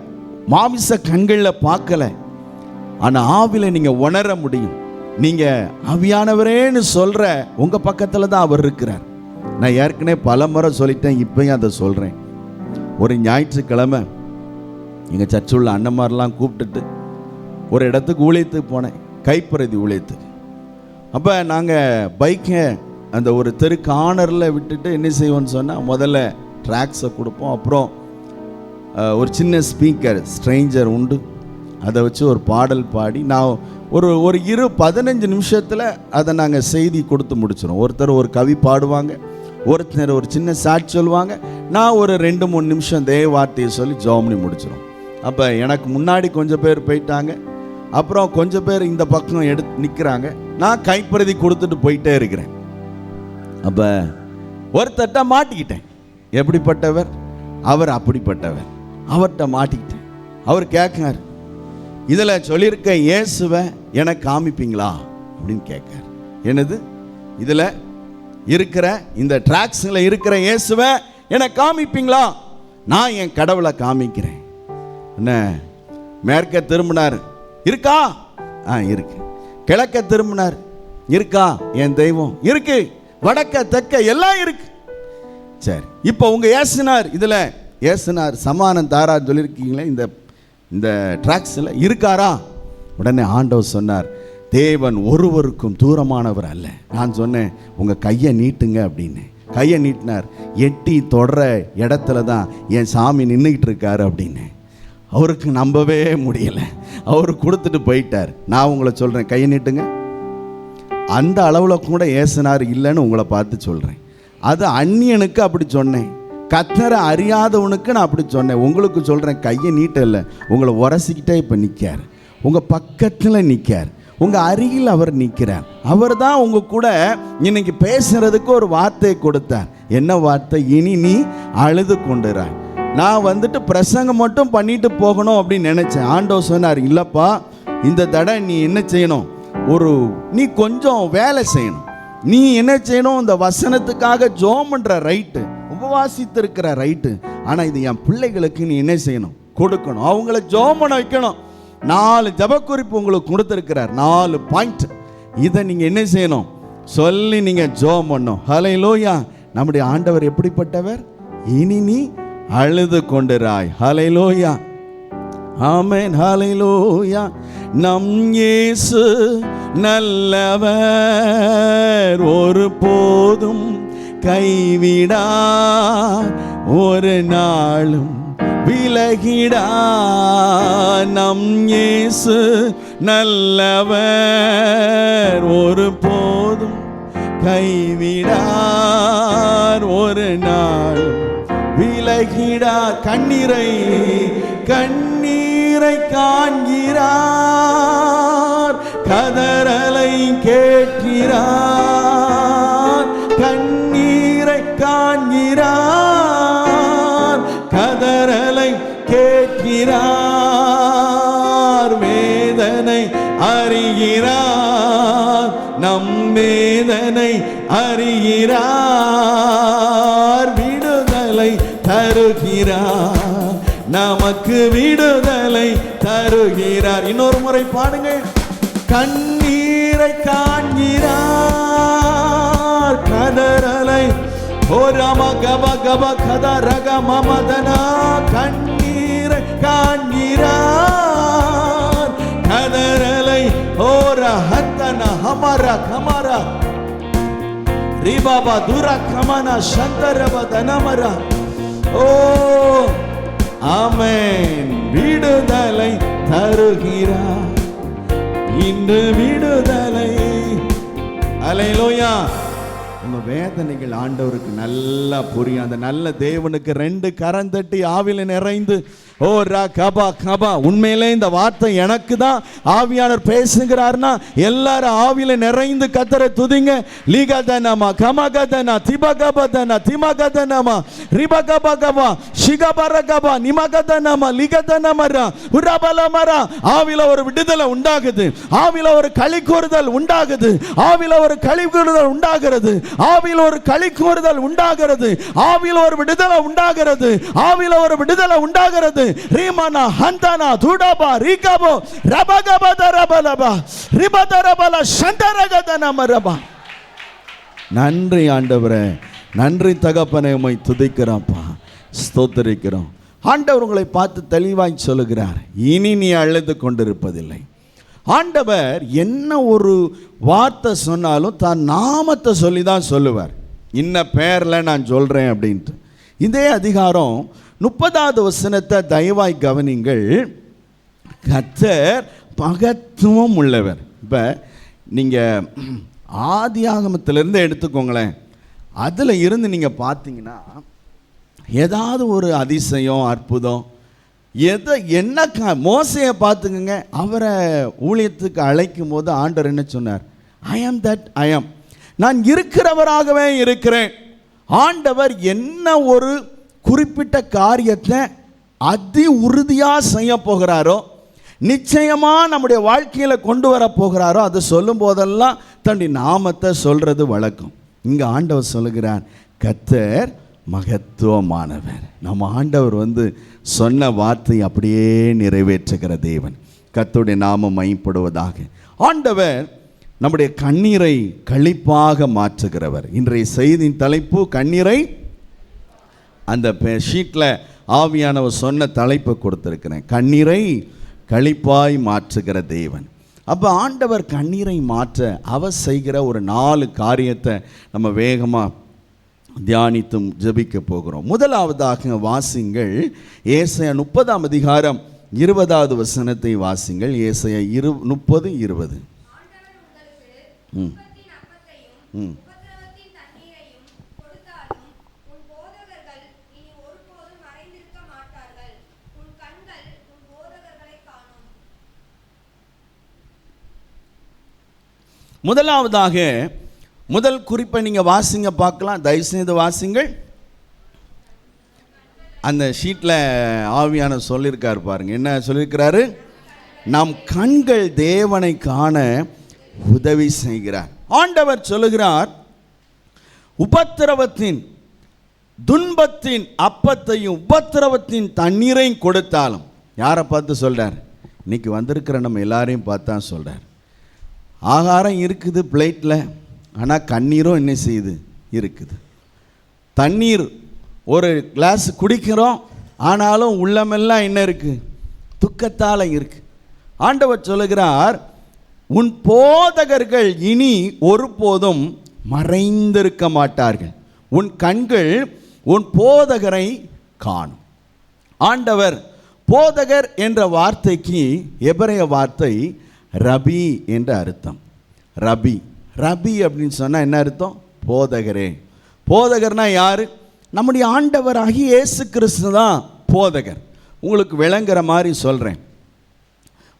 மாமிச கண்களில் பார்க்கல, ஆனால் ஆவியில் நீங்கள் உணர முடியும். நீங்கள் ஆவியானவரேன்னு சொல்கிற உங்கள் பக்கத்தில் தான் அவர் இருக்கிறார். நான் ஏற்கனவே பல முறை சொல்லிட்டேன், இப்போயும் அதை சொல்கிறேன். ஒரு ஞாயிற்றுக்கிழமை எங்கள் சர்ச்சில் உள்ள அண்ணன்மாரெலாம் கூப்பிட்டுட்டு ஒரு இடத்துக்கு ஊழியத்துக்கு போனேன், கைப்பிரதி ஊழியத்துக்கு. அப்போ நாங்கள் பைக்கை அந்த ஒரு தெரு கார்னரில் விட்டுட்டு என்ன செய்வோம்னு சொன்னால், முதல்ல ட்ராக்ஸை கொடுப்போம், அப்புறம் ஒரு சின்ன ஸ்பீக்கர் ஸ்ட்ரெஞ்சர் உண்டு, அதை வச்சு ஒரு பாடல் பாடி நான் ஒரு 15 நிமிஷத்தில் அதை நாங்கள் செய்தி கொடுத்து முடிச்சிடும். ஒருத்தர் ஒரு கவி பாடுவாங்க, ஒருத்தர் ஒரு சின்ன சாட்சி சொல்லுவாங்க, நான் ஒரு 2-3 நிமிஷம் தேவ வார்த்தையை சொல்லி ஜெபம் பண்ணி முடிச்சிடும். அப்போ எனக்கு முன்னாடி கொஞ்சம் பேர் போயிட்டாங்க, அப்புறம் கொஞ்சம் பேர் இந்த பக்கம் எடுத்து நிற்கிறாங்க. நான் கைப்பிரதி கொடுத்துட்டு போயிட்டே இருக்கிறேன். அப்போ ஒருத்தட்ட மாட்டிக்கிட்டேன். எப்படிப்பட்டவர் அவர்? அப்படிப்பட்டவர். அவர்கிட்ட மாட்டிக்கிட்டேன். அவர் கேட்கார், இதில் சொல்லியிருக்க இயேசுவை எனக்கு காமிப்பீங்களா அப்படின்னு கேட்கார். என்னது? இதில் இருக்கிற இந்த ட்ராக்ஸில் இருக்கிற இயேசுவை எனக்கு காமிப்பீங்களா? நான் என் கடவுளை காமிக்கிறேன். என்ன? மேற்க திரும்பினார், இருக்கா? இருக்கு. கிழக்க திரும்பினார், இருக்கா? என் தெய்வம் இருக்கு. வடக்க தெற்க எல்லாம் இருக்கு. சரி, இப்போ உங்க ஏசுனார், இதுல ஏசுனார் சமானம் தாரான்னு சொல்லியிருக்கீங்களே, இந்த ட்ராக்ஸில் இருக்காரா? உடனே ஆண்டவர் சொன்னார், தேவன் ஒருவருக்கும் தூரமானவர் அல்ல. நான் சொன்னேன், உங்க கையை நீட்டுங்க அப்படின்னு. கையை நீட்டினார். எட்டி தொடர இடத்துல தான் என் சாமி நின்றுக்கிட்டு இருக்காரு அப்படின்னு. அவருக்கு நம்பவே முடியல. அவர் கொடுத்துட்டு போயிட்டார். நான் உங்களை சொல்கிறேன், கையை நீட்டுங்க. அந்த அளவில் கூட ஏசுனார் இல்லைன்னு உங்களை பார்த்து சொல்கிறேன். அது அந்நியனுக்கு அப்படி சொன்னேன், கத்தரை அறியாதவனுக்கு நான் அப்படி சொன்னேன். உங்களுக்கு சொல்கிறேன், கையை நீட்டல, உங்களை உரசிக்கிட்டே இப்போ நிற்கார். உங்கள் பக்கத்தில் நிற்கார், உங்கள் அருகில் அவர் நிற்கிறார். அவர் தான் உங்கள் கூட இன்னைக்கு பேசுகிறதுக்கு ஒரு வார்த்தையை கொடுத்தார். என்ன வார்த்தை? இனி நீ அழுது கொண்டுறாய். நான் வந்துட்டு பிரசங்கம் மட்டும் பண்ணிட்டு போகணும் அப்படின்னு நினச்சேன். ஆண்டவர் சொன்னார், இல்லைப்பா, இந்த தடவை நீ என்ன செய்யணும்? நீ கொஞ்சம் வேலை செய்யணும். நீ என்ன செய்யணும்? இந்த வசனத்துக்காக ஜெபம் பண்ணுற ரைட்டு, உபவாசித்து இருக்கிற ரைட்டு, ஆனால் இது என் பிள்ளைகளுக்கு நீ என்ன செய்யணும்? கொடுக்கணும். அவங்கள ஜெபம் பண்ண வைக்கணும். 4 ஜெபக்குறிப்பு உங்களுக்கு கொடுத்துருக்கிறார், 4 பாயிண்ட். இதை நீங்கள் என்ன செய்யணும்? சொல்லி நீங்கள் ஜெபம் பண்ணணும். ஹல்லேலூயா. நம்முடைய ஆண்டவர் எப்படிப்பட்டவர்? இனி நீ அழுது கொண்டிராய். ஹல்லேலூயா, ஆமென், ஹல்லேலூயா. நம் இயேசு நல்லவர், ஒரு போதும் கைவிடார், ஒரு நாளும் விலகிடார். நம் இயேசு நல்லவர், ஒரு போதும் கைவிடார், ஒரு நாளும் விலகிடார். கண்ணீரை காண்கிறார், கதறலை கேட்கிறார். கண்ணீரை காண்கிறார், கதறலை கேட்கிறார். வேதனை அறிகிறார், நம் வேதனை அறிகிறார். விடுதலை தருகிறார், நமக்கு விடுதலை தருகிறார். இன்னொரு முறை பாடுங்க. கண்ணீரை காண்கிறார், கதறலை மமதனா. கண்ணீரை காண்கிறார், கதறலை ஹத்தனா ஹமரா கமரா ரிபாபா துரா கமனா சந்தரப தனமரா. ஓ ஆமென். விடுதலை தருகிறார், இன்று விடுதலை. அல்லேலூயா. உங்க வேதனைகள் ஆண்டவருக்கு நல்லா புரியும். அந்த நல்ல தேவனுக்கு 2 கரம் தட்டி ஆவில நிறைந்து, ஓ ரா கபா கபா, உண்மையிலே இந்த வார்த்தை எனக்கு தான் ஆவியானவர் பேசுகிறார்னா எல்லாரும் ஆவில நிறைந்து கத்தரை துதிங்க. லீகதனமா கமகதனா திபகபதனா திமகதனமா ரிபகபகபா ஷிகபரகபா நிமகதனமா லிகதனமரா உரபலமரா. ஆவில ஒரு விடுதலை உண்டாகுது, ஆவில ஒரு களிகூறுதல் உண்டாகுது, ஆவில ஒரு களிகூறுதல் உண்டாகிறது, ஆவில ஒரு களிகூறுதல் உண்டாகிறது, ஆவில ஒரு விடுதலை உண்டாகிறது, ஆவில ஒரு விடுதலை உண்டாகிறது. ரீமானா ஹந்தனா துடபா ரிகபோ ரபகபதரபலபா ரிபதரபல சந்தரகதனமரபா. நன்றி ஆண்டவரே, நன்றி தகப்பனே, உம்மை துதிக்கிறோம்ப்பா, ஸ்தோத்திரிக்கிறோம். ஆண்டவர் உங்களை பார்த்து தெளிவாய் சொல்லுகிறார், இனி நீ அழுது கொண்டிருப்பதில்லை. ஆண்டவர் என்ன ஒரு வார்த்தை சொன்னாலும் தான் நாமத்தை சொல்லி தான் சொல்லுவார். இன்ன பேரில் நான் சொல்கிறேன் அப்படின்ட்டு. இதே அதிகாரம் 30வது வசனத்தை தயவாய் கவனிங்கள். கர்த்தர் மகத்துவம் உள்ளவர். இப்போ நீங்கள் ஆதியாகமத்திலிருந்து எடுத்துக்கோங்களேன். அதில் இருந்து நீங்கள் பார்த்தீங்கன்னா ஏதாவது ஒரு அதிசயம், அற்புதம், என்ன மோசையை பார்த்துக்குங்க, அவரை ஊழியத்துக்கு அழைக்கும் போது ஆண்டவர் என்ன சொன்னார்? ஐ ஆம் தட் ஐ ஆம், நான் இருக்கிறவராகவே இருக்கிறேன். ஆண்டவர் என்ன ஒரு குறிப்பிட்ட காரியத்தை அதி உறுதியாக செய்ய போகிறாரோ, நிச்சயமாக நம்முடைய வாழ்க்கையில் கொண்டு வர போகிறாரோ, அதை சொல்லும் போதெல்லாம் தன்னுடைய நாமத்தை சொல்கிறது வழக்கம். இங்கே ஆண்டவர் சொல்லுகிறார், கர்த்தர் மகத்துவமானவர். நம்ம ஆண்டவர் சொன்ன வார்த்தை அப்படியே நிறைவேற்றுகிற தேவன். கர்த்தருடைய நாமம் மைப்படுவதாக. ஆண்டவர் நம்முடைய கண்ணீரை களிப்பாக மாற்றுகிறவர். இன்றைய செய்தியின் தலைப்பு கண்ணீரை, அந்த ஷீட்டில் ஆவியானவர் சொன்ன தலைப்பை கொடுத்துருக்கிறேன், கண்ணீரை களிப்பாய் மாற்றுகிற தேவன். அப்போ ஆண்டவர் கண்ணீரை மாற்ற அவர் செய்கிற ஒரு 4 காரியத்தை நம்ம வேகமாக தியானித்தும் ஜெபிக்க போகிறோம். முதலாவதாக வாசிங்கள் ஏசாயா 30ஆம் அதிகாரம் 20வது வசனத்தை வாசிங்கள். ஏசாயா 30:20. முதலாவதாக முதல் குறிப்பை நீங்கள் வாசிங்க பார்க்கலாம். தயவுசெய்து வாசிங்கள். அந்த ஷீட்டில் ஆவியான சொல்லியிருக்காரு பாருங்க. என்ன சொல்லியிருக்கிறாரு? நம் கண்கள் தேவனை காண உதவி செய்கிறார். ஆண்டவர் சொல்லுகிறார், உபத்திரவத்தின் துன்பத்தின் அப்பத்தையும் உபத்திரவத்தின் தண்ணீரையும் கொடுத்தாலும். யாரை பார்த்து சொல்றார்? இன்னைக்கு வந்திருக்கிற நம்ம எல்லாரையும் பார்த்தா சொல்றார். ஆகாரம் இருக்குது பிளேட்டில், ஆனால் கண்ணீரும் என்ன செய்யுது? இருக்குது. தண்ணீர் ஒரு கிளாஸ் குடிக்கிறோம், ஆனாலும் உள்ளமெல்லாம் என்ன இருக்குது? துக்கத்தால் இருக்குது. ஆண்டவர் சொல்லுகிறார், உன் போதகர்கள் இனி ஒருபோதும் மறைந்திருக்க மாட்டார்கள், உன் கண்கள் உன் போதகரை காணும். ஆண்டவர் போதகர் என்ற வார்த்தைக்கு எபிரேய வார்த்தை ரபி என்ற அர்த்தம். ரபி ரபி அப்படின்னு சொன்னால் என்ன அர்த்தம்? போதகரே. போதகர்னா யார்? நம்முடைய ஆண்டவராகிய இயேசு கிறிஸ்து தான் போதகர். உங்களுக்கு விளங்குற மாதிரி சொல்கிறேன்.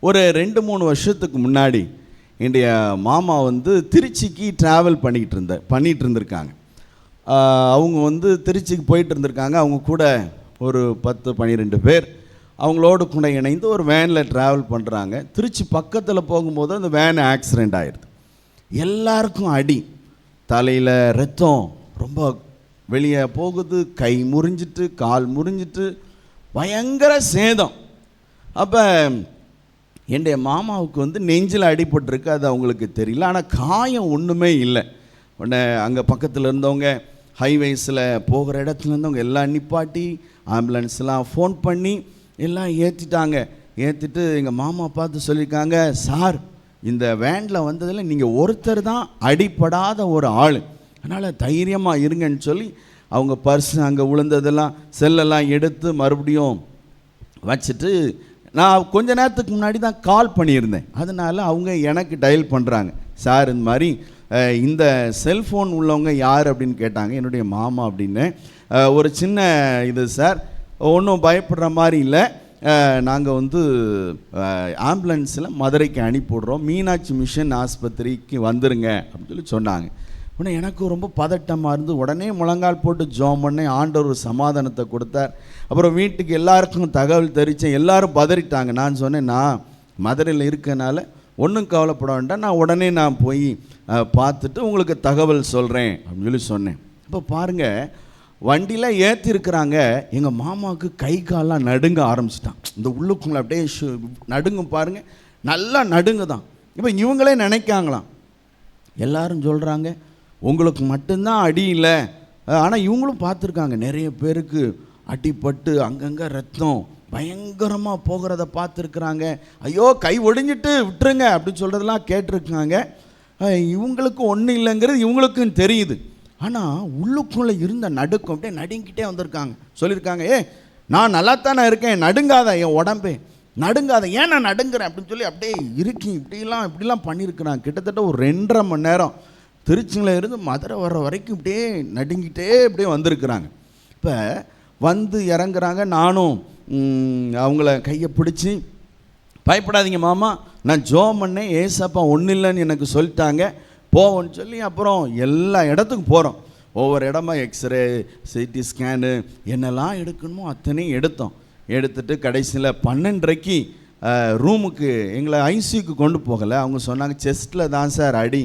ஒரு 2-3 வருஷத்துக்கு முன்னாடி என்னுடைய மாமா திருச்சிக்கு ட்ராவல் பண்ணிகிட்டு இருந்திருக்காங்க. அவங்க திருச்சிக்கு போயிட்டு இருந்திருக்காங்க. அவங்க கூட ஒரு 10-12 பேர் அவங்களோடு கூட இணைந்து ஒரு வேனில் ட்ராவல் பண்ணுறாங்க. திருச்சி பக்கத்தில் போகும்போது அந்த வேன் ஆக்சிடெண்ட் ஆகிடுது. எல்லாருக்கும் அடி, தலையில் ரத்தம் ரொம்ப வெளியே போகுது, கை முறிஞ்சிட்டு கால் முறிஞ்சிட்டு பயங்கர சேதம். அப்போ என்னுடைய மாமாவுக்கு நெஞ்சில் அடிபட்டிருக்கு. அது அவங்களுக்கு தெரியல, ஆனால் காயம் ஒன்றுமே இல்லை. உடனே அங்கே பக்கத்தில் இருந்தவங்க, ஹைவேஸில் போகிற இடத்துல இருந்தவங்க எல்லாம் நிப்பாட்டி ஆம்புலன்ஸ்லாம் ஃபோன் பண்ணி எல்லாம் ஏற்றிட்டாங்க. ஏற்றிட்டு எங்கள் மாமா பார்த்து சொல்லியிருக்காங்க, சார் இந்த வேனில் வந்ததில் நீங்கள் ஒருத்தர் தான் அடிப்படாத ஒரு ஆள், அதனால் தைரியமாக இருங்கன்னு சொல்லி அவங்க பர்ஸு அங்கே விழுந்ததெல்லாம் செல்லெல்லாம் எடுத்து மறுபடியும் வச்சுட்டு, நான் கொஞ்ச நேரத்துக்கு முன்னாடி தான் கால் பண்ணியிருந்தேன். அதனால் அவங்க எனக்கு டயல் பண்ணுறாங்க, சார் இந்த மாதிரி இந்த செல்ஃபோன் உள்ளவங்க யார் அப்படின்னு கேட்டாங்க. என்னுடைய மாமா அப்படின்னு. ஒரு சின்ன இது சார், ஒன்றும் பயப்படுற மாதிரி இல்லை, நாங்கள் ஆம்புலன்ஸில் மதுரைக்கு அனுப்பிவிட்றோம், மீனாட்சி மிஷன் ஆஸ்பத்திரிக்கு வந்துருங்க அப்படின்னு சொல்லி சொன்னாங்க. உடனே எனக்கு ரொம்ப பதட்டமாக இருந்து உடனே முழங்கால் போட்டு ஜெபம் பண்ணேன். ஆண்டவர் ஒரு சமாதானத்தை கொடுத்தார். அப்புறம் வீட்டுக்கு எல்லாருக்கும் தகவல் தெரிவித்தேன். எல்லோரும் பதறிட்டாங்க. நான் சொன்னேன், நான் மதுரையில் இருக்கனால ஒன்றும் கவலைப்பட வேண்டாம், நான் உடனே நான் போய் பார்த்துட்டு உங்களுக்கு தகவல் சொல்கிறேன் அப்படின்னு சொல்லி சொன்னேன். இப்போ பாருங்கள், வண்டியில் ஏற்றிருக்கிறாங்க. எங்கள் மாமாவுக்கு கை காலெலாம் நடுங்க ஆரம்பிச்சிட்டான். இந்த உள்ளுக்குள்ள அப்படியே நடுங்கும் பாருங்கள், நல்லா நடுங்க தான். இப்போ இவங்களே நினைக்காங்களாம், எல்லாரும் சொல்கிறாங்க உங்களுக்கு மட்டும்தான் அடி இல்லை, ஆனால் இவங்களும் பார்த்துருக்காங்க நிறைய பேருக்கு அடிப்பட்டு அங்கங்கே ரத்தம் பயங்கரமாக போகிறத பார்த்துருக்குறாங்க. ஐயோ கை ஒடிஞ்சிட்டு விட்டுருங்க அப்படின்னு சொல்கிறதெல்லாம் கேட்டிருக்காங்க. இவங்களுக்கு ஒன்றும் இல்லைங்கிறது இவங்களுக்கும் தெரியுது. ஆனால் உள்ளுக்குள்ளே இருந்த நடுக்கம் அப்படியே நடுங்கிட்டே வந்திருக்காங்க. சொல்லியிருக்காங்க, நான் நல்லா தானே இருக்கேன், நடுங்காத, என் உடம்பே நடுங்காத, ஏன் நான் நடுங்கிறேன் அப்படின்னு சொல்லி அப்படியே இருக்கி இப்படிலாம் பண்ணியிருக்கிறாங்க. கிட்டத்தட்ட ஒரு 2.5 மணி நேரம் திருச்சியில் இருந்து மதுரை வர்ற வரைக்கும் இப்படியே நடுங்கிட்டே இப்படியே வந்திருக்கிறாங்க. இப்போ இறங்குறாங்க. நானும் அவங்கள கையை பிடிச்சி, பயப்படாதீங்க மாமா, நான் ஜோம் பண்ணேன், ஏசப்பா ஒன்றும் இல்லைன்னு எனக்கு சொல்லிட்டாங்க, போவோன்னு சொல்லி அப்புறம் எல்லா இடத்துக்கும் போகிறோம். ஒவ்வொரு இடமா எக்ஸ்ரே, சிடி ஸ்கேனு என்னெல்லாம் எடுக்கணுமோ அத்தனையும் எடுத்துட்டு கடைசியில் 12:30 ரூமுக்கு எங்களை ஐசியூக்கு கொண்டு போகலை. அவங்க சொன்னாங்க, செஸ்ட்டில் தான் சார் அடி,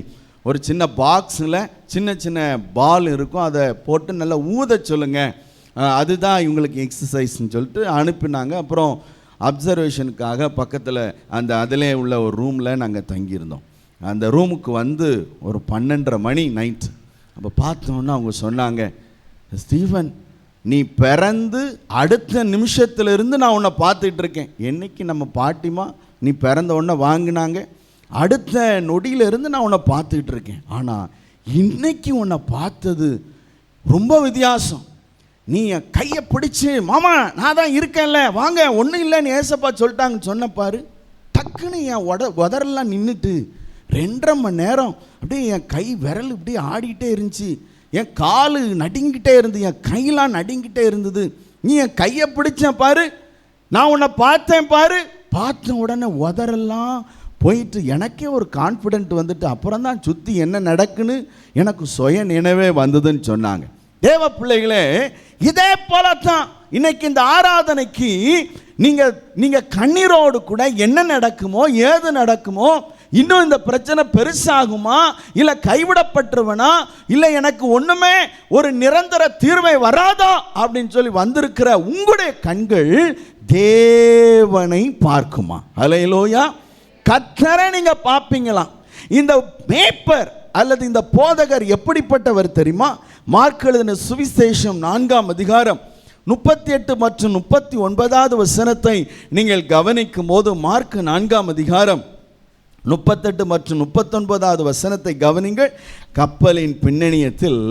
ஒரு சின்ன பாக்ஸில் சின்ன சின்ன பால் இருக்கும், அதை போட்டு நல்லா ஊத சொல்லுங்கள், அதுதான் இவங்களுக்கு எக்ஸசைஸ்ன்னு சொல்லிட்டு அனுப்பினாங்க. அப்புறம் அப்சர்வேஷனுக்காக பக்கத்தில் அதிலே உள்ள ஒரு ரூமில் நாங்கள் தங்கியிருந்தோம். அந்த ரூமுக்கு வந்து ஒரு 12:30 மணி நைட்டு. அப்போ பார்த்தோன்னா அவங்க சொன்னாங்க, ஸ்டீஃபன், நீ பிறந்து அடுத்த நிமிஷத்துலேருந்து நான் உன்னை பார்த்துட்டு இருக்கேன். என்னைக்கு நம்ம பாட்டிமா நீ பிறந்த உடனே வாங்கினாங்க, அடுத்த நொடியிலிருந்து நான் உன்னை பார்த்துக்கிட்டு இருக்கேன். ஆனால் இன்னைக்கு உன்னை பார்த்தது ரொம்ப வித்தியாசம். நீ என் கையை பிடிச்சி, மாமா நான் தான் இருக்கேன்ல, வாங்க, ஒன்றும் இல்லைன்னு ஏசப்பா சொல்லிட்டாங்கன்னு சொன்னப்பாரு, டக்குன்னு என் உதரெல்லாம் நின்றுட்டு 2.5 மணி நேரம் அப்படியே என் கை விரல் இப்படி ஆடிக்கிட்டே இருந்துச்சு, என் கால் நடுங்கிட்டே இருந்தது, என் கையெல்லாம் நடுங்கிட்டே இருந்தது. நீ என் கையை பிடிச்சேன் பாரு, நான் உன்னை பார்த்தேன் பாரு, பார்த்த உடனே உதரெல்லாம் போயிட்டு எனக்கே ஒரு கான்ஃபிடென்ட் வந்துட்டு அப்புறம் தான் சுற்றி என்ன நடக்குன்னு எனக்கு சுய நினைவே வந்ததுன்னு சொன்னாங்க. தேவ பிள்ளைகளே, இதே போலத்தான் இன்னைக்கு இந்த ஆராதனைக்கு நீங்கள் கண்ணீரோடு கூட என்ன நடக்குமோ ஏது நடக்குமோ, இன்னும் இந்த பிரச்சனை பெருசாகுமா, இல்லை கைவிடப்பட்டுருவனா, இல்லை எனக்கு ஒன்றுமே ஒரு நிரந்தர தீர்வை வராதா அப்படின்னு சொல்லி வந்திருக்கிற உங்களுடைய கண்கள் தேவனை பார்க்குமா? அல்லேலூயா. கர்த்தரை நீங்க பார்ப்பீங்களாம். இந்த மேய்ப்பர் அல்லது இந்த போதகர் எப்படிப்பட்டவர் தெரியுமா? மார்க் எழுதின சுவிசேஷம் 4ஆம் அதிகாரம் 38 மற்றும் 39வது வசனத்தை நீங்கள் கவனிக்கும் போது, மார்க் 4ஆம் அதிகாரம் 38 மற்றும் 39வது வசனத்தை கவனிங்கள். கப்பலின் பின்னணியத்தில்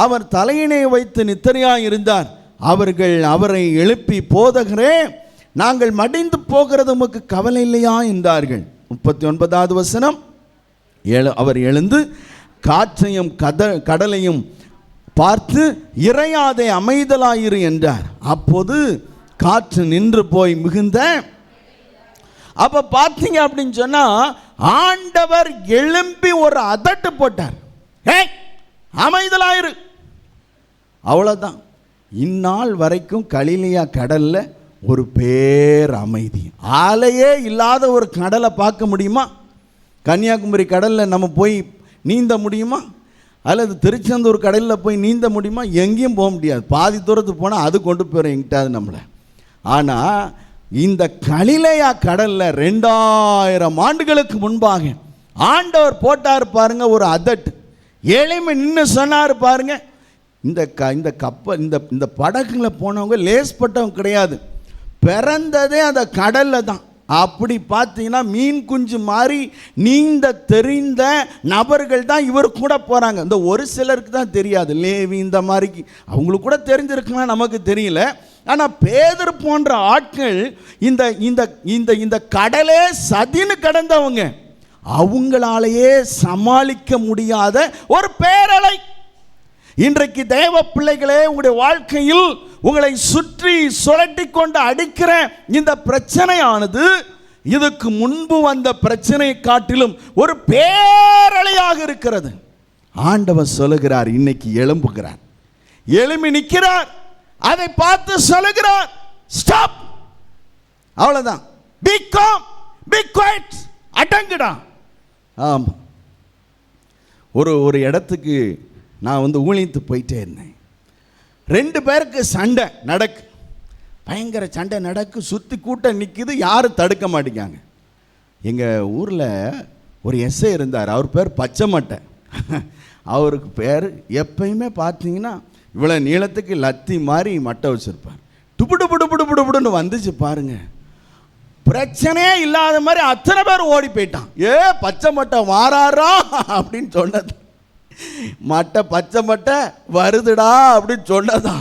அவர் தலையினை வைத்து நித்திரையாயிருந்தார். அவர்கள் அவரை எழுப்பி, போதகரே, நாங்கள் மடிந்து போகிறது உமக்கு கவலை இல்லையா என்றார்கள். 39வது வசனம், அவர் எழுந்து காற்றையும் கடலையும் பார்த்து, இறையாதே, அமைதலாயிரு என்றார். அப்போது காற்று நின்று போய் மிகுந்த. அப்ப பார்த்தீங்க அப்படின்னு சொன்னா, ஆண்டவர் எழும்பி ஒரு அதட்டு போட்டார், அமைதலாயிரு. அவ்வளவுதான். இந்நாள் வரைக்கும் கலிலேயா கடல்ல ஒரு பேர் அமைதி. ஆலையே இல்லாத ஒரு கடலை பார்க்க முடியுமா? கன்னியாகுமரி கடலில் நம்ம போய் நீந்த முடியுமா? அல்லது திருச்செந்தூர் கடலில் போய் நீந்த முடியுமா? எங்கேயும் போக முடியாது. பாதி தூரத்துக்கு போனால் அது கொண்டு போயிடும் எங்கிட்டாது நம்மளை. ஆனால் இந்த கலிலேயா கடலில் 2000 ஆண்டுகளுக்கு முன்பாக ஆண்டவர் போட்டார் பாருங்க ஒரு அதட்டு. எளிமை நின்று சொன்னார் பாருங்க, இந்த கப்பல் இந்த படகுல போனவங்க லேஸ்பட்டவங்க கிடையாது, பிறந்ததே அந்த கடலில் தான். அப்படி பார்த்தீங்கன்னா மீன் குஞ்சு மாதிரி நீந்த தெரிந்த நபர்கள் தான் இவர் கூட போகிறாங்க. இந்த ஒரு சிலருக்கு தான் தெரியாது, லேவி இந்த மாதிரி அவங்களுக்கு கூட தெரிஞ்சிருக்குன்னா நமக்கு தெரியல. ஆனால் பேதர் போன்ற ஆட்கள் இந்த இந்த இந்த கடலே சதின்னு கடந்தவங்க, அவங்களாலேயே சமாளிக்க முடியாத ஒரு பேரலை. இன்றைக்கு தேவ பிள்ளைகளே, உங்களுடைய வாழ்க்கையில் உங்களை சுற்றி சுழட்டி கொண்டு அடிக்கிற இந்த பிரச்சனையானது இதுக்கு முன்பு வந்த பிரச்சனையை காட்டிலும் ஒரு பேரலையாக இருக்கிறது. ஆண்டவர் சொல்லுகிறார், இன்னைக்கு எழும்புகிறார், எழும்பி நிற்கிறார், அதை பார்த்து சொல்லுகிறார், ஸ்டாப், அவ்வளவுதான், பி காம், பி குவைட், அடங்குடா. ஆமாம், ஒரு இடத்துக்கு நான் ஊழியத்து போயிட்டே இருந்தேன். 2 பேருக்கு சண்டை நடக்கு, பயங்கர சண்டை நடக்கு, சுற்றி கூட்டம் நிற்குது, யாரும் தடுக்க மாட்டேங்காங்க. எங்கள் ஊரில் ஒரு எஸ்ஐ இருந்தார், அவர் பேர் பச்சை மட்டை. அவருக்கு பேர் எப்பயுமே பார்த்தீங்கன்னா இவ்வளோ நீளத்துக்கு லத்தி மாதிரி மட்டை வச்சுருப்பார். டுபுடுன்னு வந்துச்சு பாருங்க, பிரச்சனையே இல்லாத மாதிரி அத்தனை பேர் ஓடி போயிட்டான். பச்சை மட்டை வாராரா அப்படின்னு சொன்னது, மட்டை பச்சை மட்டை வருதுடா அப்படின்னு சொன்னதா,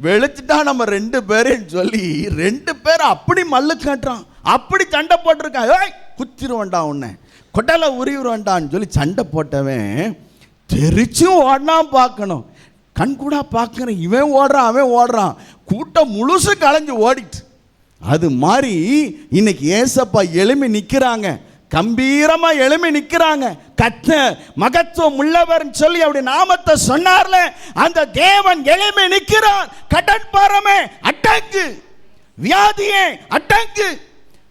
வெளிச்சிட்டா நம்ம 2 பேரையும் சொல்லி 2 பேர் அப்படி மல்லு காட்டுறான், அப்படி சண்டை போட்டிருக்கான். குத்திருவண்டா உன்னை, கொட்டலை உரிவுருவண்டான்னு சொல்லி சண்டை போட்டவன் தெரிச்சும் ஓடனா பார்க்கணும். கண்கூடா பார்க்குறேன், இவன் ஓடுறான் அவன் ஓடுறான், கூட்டம் முழுசு கலைஞ்சு ஓடிட்டு. அது மாதிரி இன்னைக்கு ஏசப்பா எழும்பி நிற்கிறாங்க, கம்பீரமா எழும்பி நிற்கிறாங்க. கர்த்தர் மகத்துவம் உள்ளவர் சொல்லி அவருடைய நாமத்தை சொன்னார்ல, அந்த தேவன் எழும்பி நிற்கிறார். கடன் பாரமே அடங்கு, வியாதியே அடங்கு,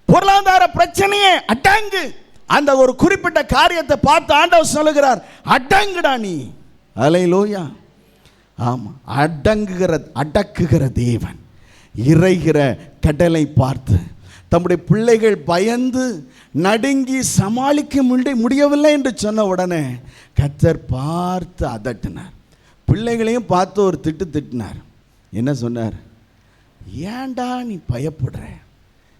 பொருளாதார பிரச்சனையே அடங்கு. அந்த ஒரு குறிப்பிட்ட காரியத்தை பார்த்து ஆண்டவர் சொல்லுகிறார், அடங்குடா நீ. அல்லேலூயா. ஆமா, அடக்குகிற தேவன் இறைகிற கடலை பார்த்து தம்முடைய பிள்ளைகள் பயந்து நடுங்கி சமாளிக்க முடியவில்லை என்று சொன்ன உடனே கர்த்தர் பார்த்து அதட்டினார். பிள்ளைகளையும் பார்த்து ஒரு திட்டினார். என்ன சொன்னார்? ஏன்டா நீ பயப்படுற,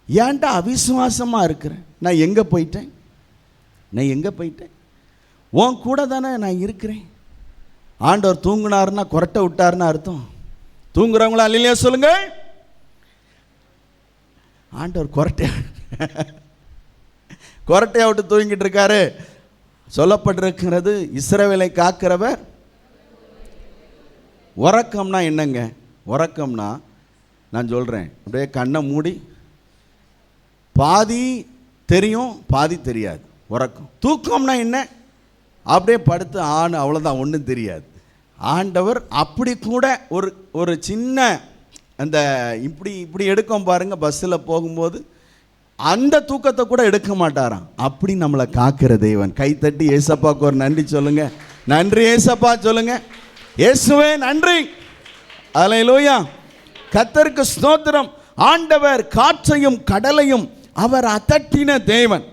ஏன்டா அவிசுவாசமா இருக்கிற? நான் எங்கே போயிட்டேன்? உன் கூட தானே நான் இருக்கிறேன். ஆண்டவர் தூங்குனாருன்னா கொரட்டை விட்டாருன்னு அர்த்தம். தூங்குறவங்களா இல்லையா சொல்லுங்க? ஆண்டவர் கொரட்டையை விட்டு தூங்கிட்டு இருக்காரு. சொல்லப்பட்டிருக்கிறது, இஸ்ரவேலை காக்கிறவர். உறக்கம்னா என்னங்க? உறக்கம்னா நான் சொல்கிறேன், அப்படியே கண்ணை மூடி பாதி தெரியும் பாதி தெரியாது உறக்கம். தூக்கம்னா என்ன? அப்படியே படுத்து அவ்வளோதான், ஒன்றும் தெரியாது. ஆண்டவர் அப்படி கூட ஒரு சின்ன அந்த இப்படி எடுக்கும் பாருங்க, பஸ்ஸில் போகும்போது அந்த தூக்கத்தை கூட எடுக்க மாட்டாராம். அப்படி நம்மளை காக்கிற தேவன். கைத்தட்டி ஏசப்பாவுக்கு ஒரு நன்றி சொல்லுங்க. நன்றி ஏசப்பா சொல்லுங்க. இயேசுவே நன்றி. அல்லேலூயா. கர்த்தருக்கு ஸ்தோத்திரம். ஆண்டவர் காற்றையும் கடலையும் அவர் அதட்டின தேவன்.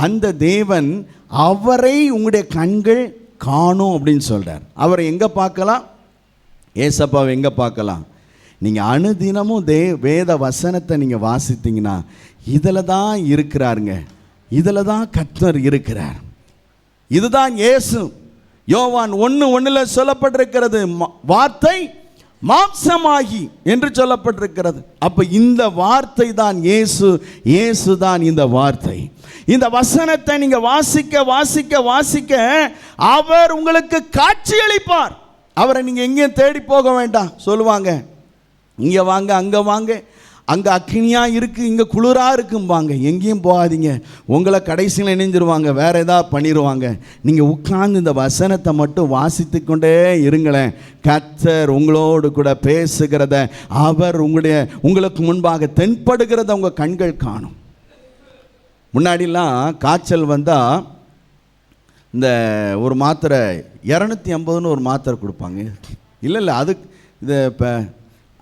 அந்த தேவன் அவரை உங்களுடைய கண்கள் காணும் அப்படின்னு சொல்றார். அவரை எங்க பார்க்கலாம்? ஏசப்பாவை எங்க பார்க்கலாம்? நீங்கள் அனுதினமும் வேத வசனத்தை நீங்கள் வாசித்தீங்கன்னா இதில் தான் இருக்கிறாருங்க, இதில் தான் கர்த்தர் இருக்கிறார். இதுதான் இயேசு. யோவான் 1:1 சொல்லப்பட்டிருக்கிறது, வார்த்தை மாம்சமாகி என்று சொல்லப்பட்டிருக்கிறது. அப்போ இந்த வார்த்தை தான் இயேசு, இயேசு தான் இந்த வார்த்தை. இந்த வசனத்தை நீங்கள் வாசிக்க வாசிக்க வாசிக்க அவர் உங்களுக்கு காட்சியளிப்பார். அவரை நீங்கள் எங்கேயும் தேடி போக வேண்டாம். சொல்லுவாங்க, இங்கே வாங்க, அங்கே வாங்க, அங்கே அக்னியாக இருக்குது, இங்கே குளிராக இருக்கும்பாங்க. எங்கேயும் போகாதீங்க. உங்களை கடைசியில் இணைஞ்சிருவாங்க, வேறு ஏதாவது பண்ணிடுவாங்க. நீங்கள் உட்கார்ந்து இந்த வசனத்தை மட்டும் வாசித்து கொண்டே இருங்களேன். கர்த்தர் உங்களோடு கூட பேசுகிறத, அவர் உங்களுக்கு முன்பாக தென்படுகிறத உங்கள் கண்கள் காணும். முன்னாடிலாம் காய்ச்சல் வந்தால் இந்த ஒரு மாத்திரை 250ன்னு ஒரு மாத்திரை கொடுப்பாங்க. இல்லை இது இப்போ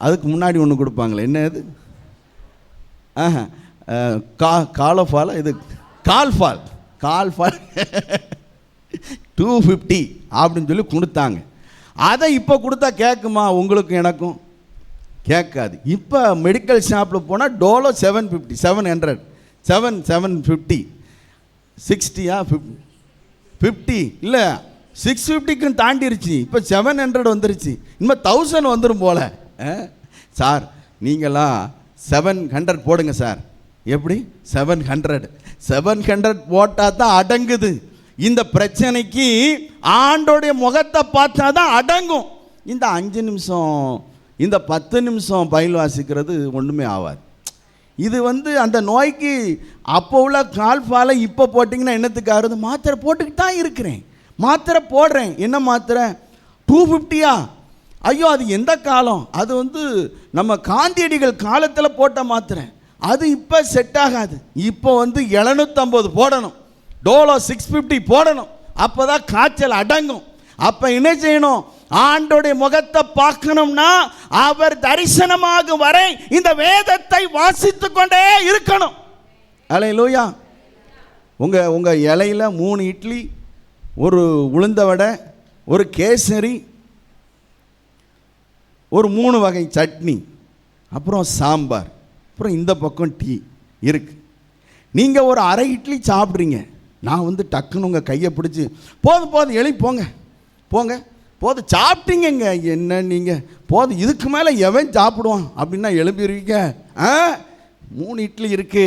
அதுக்கு முன்னாடி ஒன்று கொடுப்பாங்களே, என்ன இது? காலோஃபால், இது கால்ஃபால் 250 அப்படின்னு சொல்லி கொடுத்தாங்க. அதை இப்போ கொடுத்தா கேட்குமா? உங்களுக்கு எனக்கும் கேட்காது. இப்போ மெடிக்கல் ஷாப்பில் போனால் டோலோ 750, 750 60 50 இல்லை 650க்கும் தாண்டிருச்சு. இப்போ 700 வந்துருச்சு. இனிமேல் 1000 வந்துடும் போல். சார் நீங்களாம் 700 போடுங்க சார். எப்படி? 700 போட்டால் தான் அடங்குது. இந்த பிரச்சனைக்கு ஆண்டோடைய முகத்தை பார்த்தா தான் அடங்கும். இந்த 5 நிமிஷம் இந்த 10 நிமிஷம் பயில் வாசிக்கிறது ஒன்றுமே ஆகாது. இது அந்த நோய்க்கு அப்போ உள்ள கால்ஃபாலை இப்போ போட்டிங்கன்னா என்னத்துக்கு ஆகுது? மாத்திரை போட்டுக்கிட்டு தான் இருக்கிறேன், மாத்திரை போடுறேன். என்ன மாத்திரை? 250யா? ஐயோ, அது எந்த காலம்? அது நம்ம காந்தியடிகள் காலத்தில் போட்ட மாத்திரை. அது இப்போ செட் ஆகாது. இப்போ 750 போடணும், டோலோ 650 போடணும். அப்போ தான் காய்ச்சல் அடங்கும். அப்போ என்ன செய்யணும்? ஆண்டோடைய முகத்தை பார்க்கணும்னா அவர் தரிசனமாகும் வரை இந்த வேதத்தை வாசித்து கொண்டே இருக்கணும். அல்லேலூயா. உங்கள் இலையில் 3 இட்லி, ஒரு உளுந்த வடை, ஒரு கேசரி, ஒரு 3 வகை சட்னி, அப்புறம் சாம்பார், அப்புறம் இந்த பக்கம் டீ இருக்கு. நீங்கள் ஒரு அரை இட்லி சாப்பிட்றீங்க. நான் டக்குன்னு உங்கள் கையை பிடிச்சி போதும் எழுப்பி போங்க போதும் சாப்பிட்டீங்க. என்ன நீங்கள் போதும், இதுக்கு மேலே எவன் சாப்பிடுவான் அப்படின்னா எழுப்பிடுவீங்க. 3 இட்லி இருக்கு,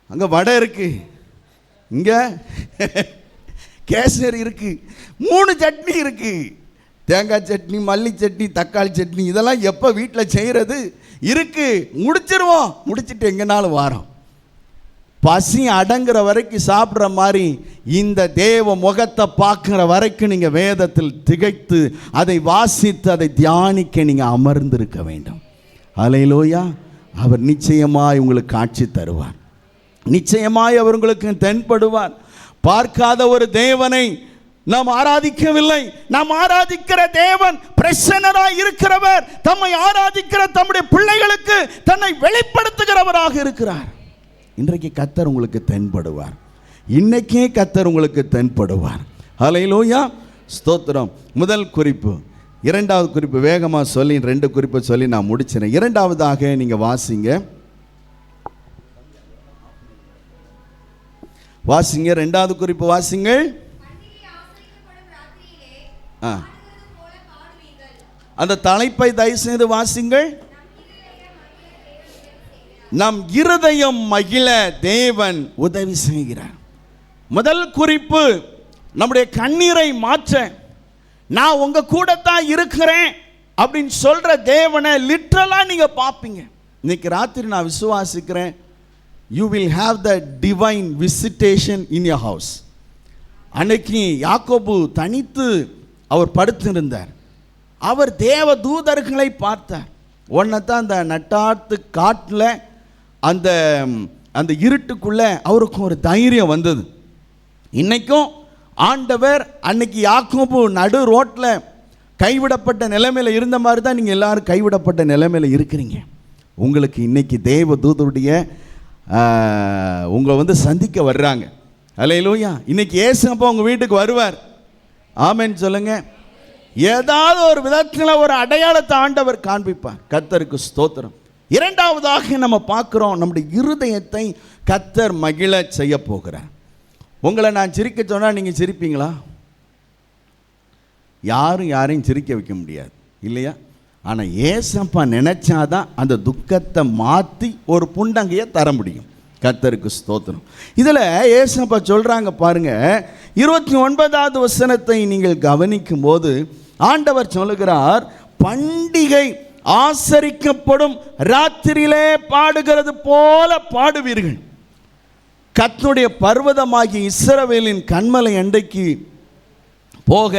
அங்கே வடை இருக்கு, இங்கே கேசரி இருக்கு, 3 சட்னி இருக்கு. தேங்காய் சட்னி, மல்லி சட்னி, தக்காளி சட்னி இதெல்லாம் எப்போ வீட்டில் செய்கிறது இருக்குது, முடிச்சிருவோம், முடிச்சுட்டு எங்கேனாலும் வாரோம். பசி அடங்குற வரைக்கும் சாப்பிட்ற மாதிரி இந்த தேவ முகத்தை பார்க்குற வரைக்கும் நீங்கள் வேதத்தில் திகைத்து அதை வாசித்து அதை தியானிக்க நீங்கள் அமர்ந்திருக்க வேண்டும். அல்லேலூயா. அவர் நிச்சயமாய் உங்களுக்கு காட்சி தருவார், நிச்சயமாய் அவர் உங்களுக்கு தென்படுவார். பார்க்காத ஒரு தேவனை நாம் ஆராதிக்கவில்லை. நாம் ஆராதிக்கிற தேவன் பிரசன்னராய் இருக்கிறவர். தம்மை ஆராதிக்கிற தம்முடைய பிள்ளைகளுக்கு தன்னை வெளிப்படுத்துகிறவராக இருக்கிறார். இன்றைக்கு கர்த்தர் உங்களுக்கு தென்படுவார், இன்னைக்கே கர்த்தர் உங்களுக்கு தென்படுவார். ஹல்லேலூயா, ஸ்தோத்திரம். முதல் குறிப்பு. இரண்டாவது குறிப்பு வேகமாக சொல்லி 2 குறிப்பை சொல்லி நான் முடிச்சிடறேன். இரண்டாவதாக நீங்கள் வாசிங்க. ரெண்டாவது குறிப்பு வாசிங்கள். அந்த தலைப்பை தயவு செய்து வாசிங்கள். நம் இருதயம் மகிழ தேவன் உதவி செய்கிறார். முதல் குறிப்பு, நம்முடைய கண்ணீரை மாற்ற நான் உங்க கூட தான் இருக்கிறேன் அப்படின்னு சொல்ற தேவனை லிட்டரலா நீங்க பார்ப்பீங்க. இன்னைக்கு ராத்திரி நான் விசுவாசிக்கிறேன், you will have the divine visitation in your house. அன்னைக்கு யாக்கோபு தனித்து அவர் படுத்திருந்தார். அவர் தேவ தூதர்களை பார்த்தார். ஒன்னதான் அந்த நட்டாத்து காட்டில் அந்த இருட்டுக்குள்ள அவருக்கு ஒரு தைரியம் வந்தது. இன்னைக்கும் ஆண்டவர் அன்னைக்கு யாக்கோபு நடு ரோட்டில் கைவிடப்பட்ட நிலைமையில் இருந்த மாதிரி தான் நீங்கள் எல்லாரும் கைவிடப்பட்ட நிலைமையில் இருக்கிறீங்க. உங்களுக்கு இன்னைக்கு தேவ தூதருடைய உங்களை சந்திக்க வர்றாங்க. அல்லேலூயா. இன்னைக்கு ஏசப்பா உங்கள் வீட்டுக்கு வருவார். ஆமென் சொல்லுங்க. ஏதாவது ஒரு விதத்தில் ஒரு அடையாளத்தை ஆண்டவர் காண்பிப்பார். கர்த்தருக்கு ஸ்தோத்திரம். இரண்டாவதாக நம்ம பார்க்குறோம், நம்முடைய இருதயத்தை கர்த்தர் மகிழ செய்ய போகிறார். உங்களை நான் சிரிக்க சொன்னால் நீங்கள் சிரிப்பீங்களா? யாரையும் சிரிக்க வைக்க முடியாது இல்லையா? ஆனால் ஏசப்பா நினைச்சாதான் அந்த துக்கத்தை மாற்றி ஒரு புண்டங்கையை தர முடியும். கர்த்தருக்கு ஸ்தோத்திரம். இதில் ஏசப்பா சொல்கிறாங்க பாருங்க, 29வது வசனத்தை நீங்கள் கவனிக்கும் போது ஆண்டவர் சொல்லுகிறார், பண்டிகை ஆசரிக்கப்படும் ராத்திரியிலே பாடுகிறது போல பாடுவீர்கள். கர்த்தருடைய பர்வதமாகிய இஸ்ரவேலின் கன்மலை அண்டைக்கு போக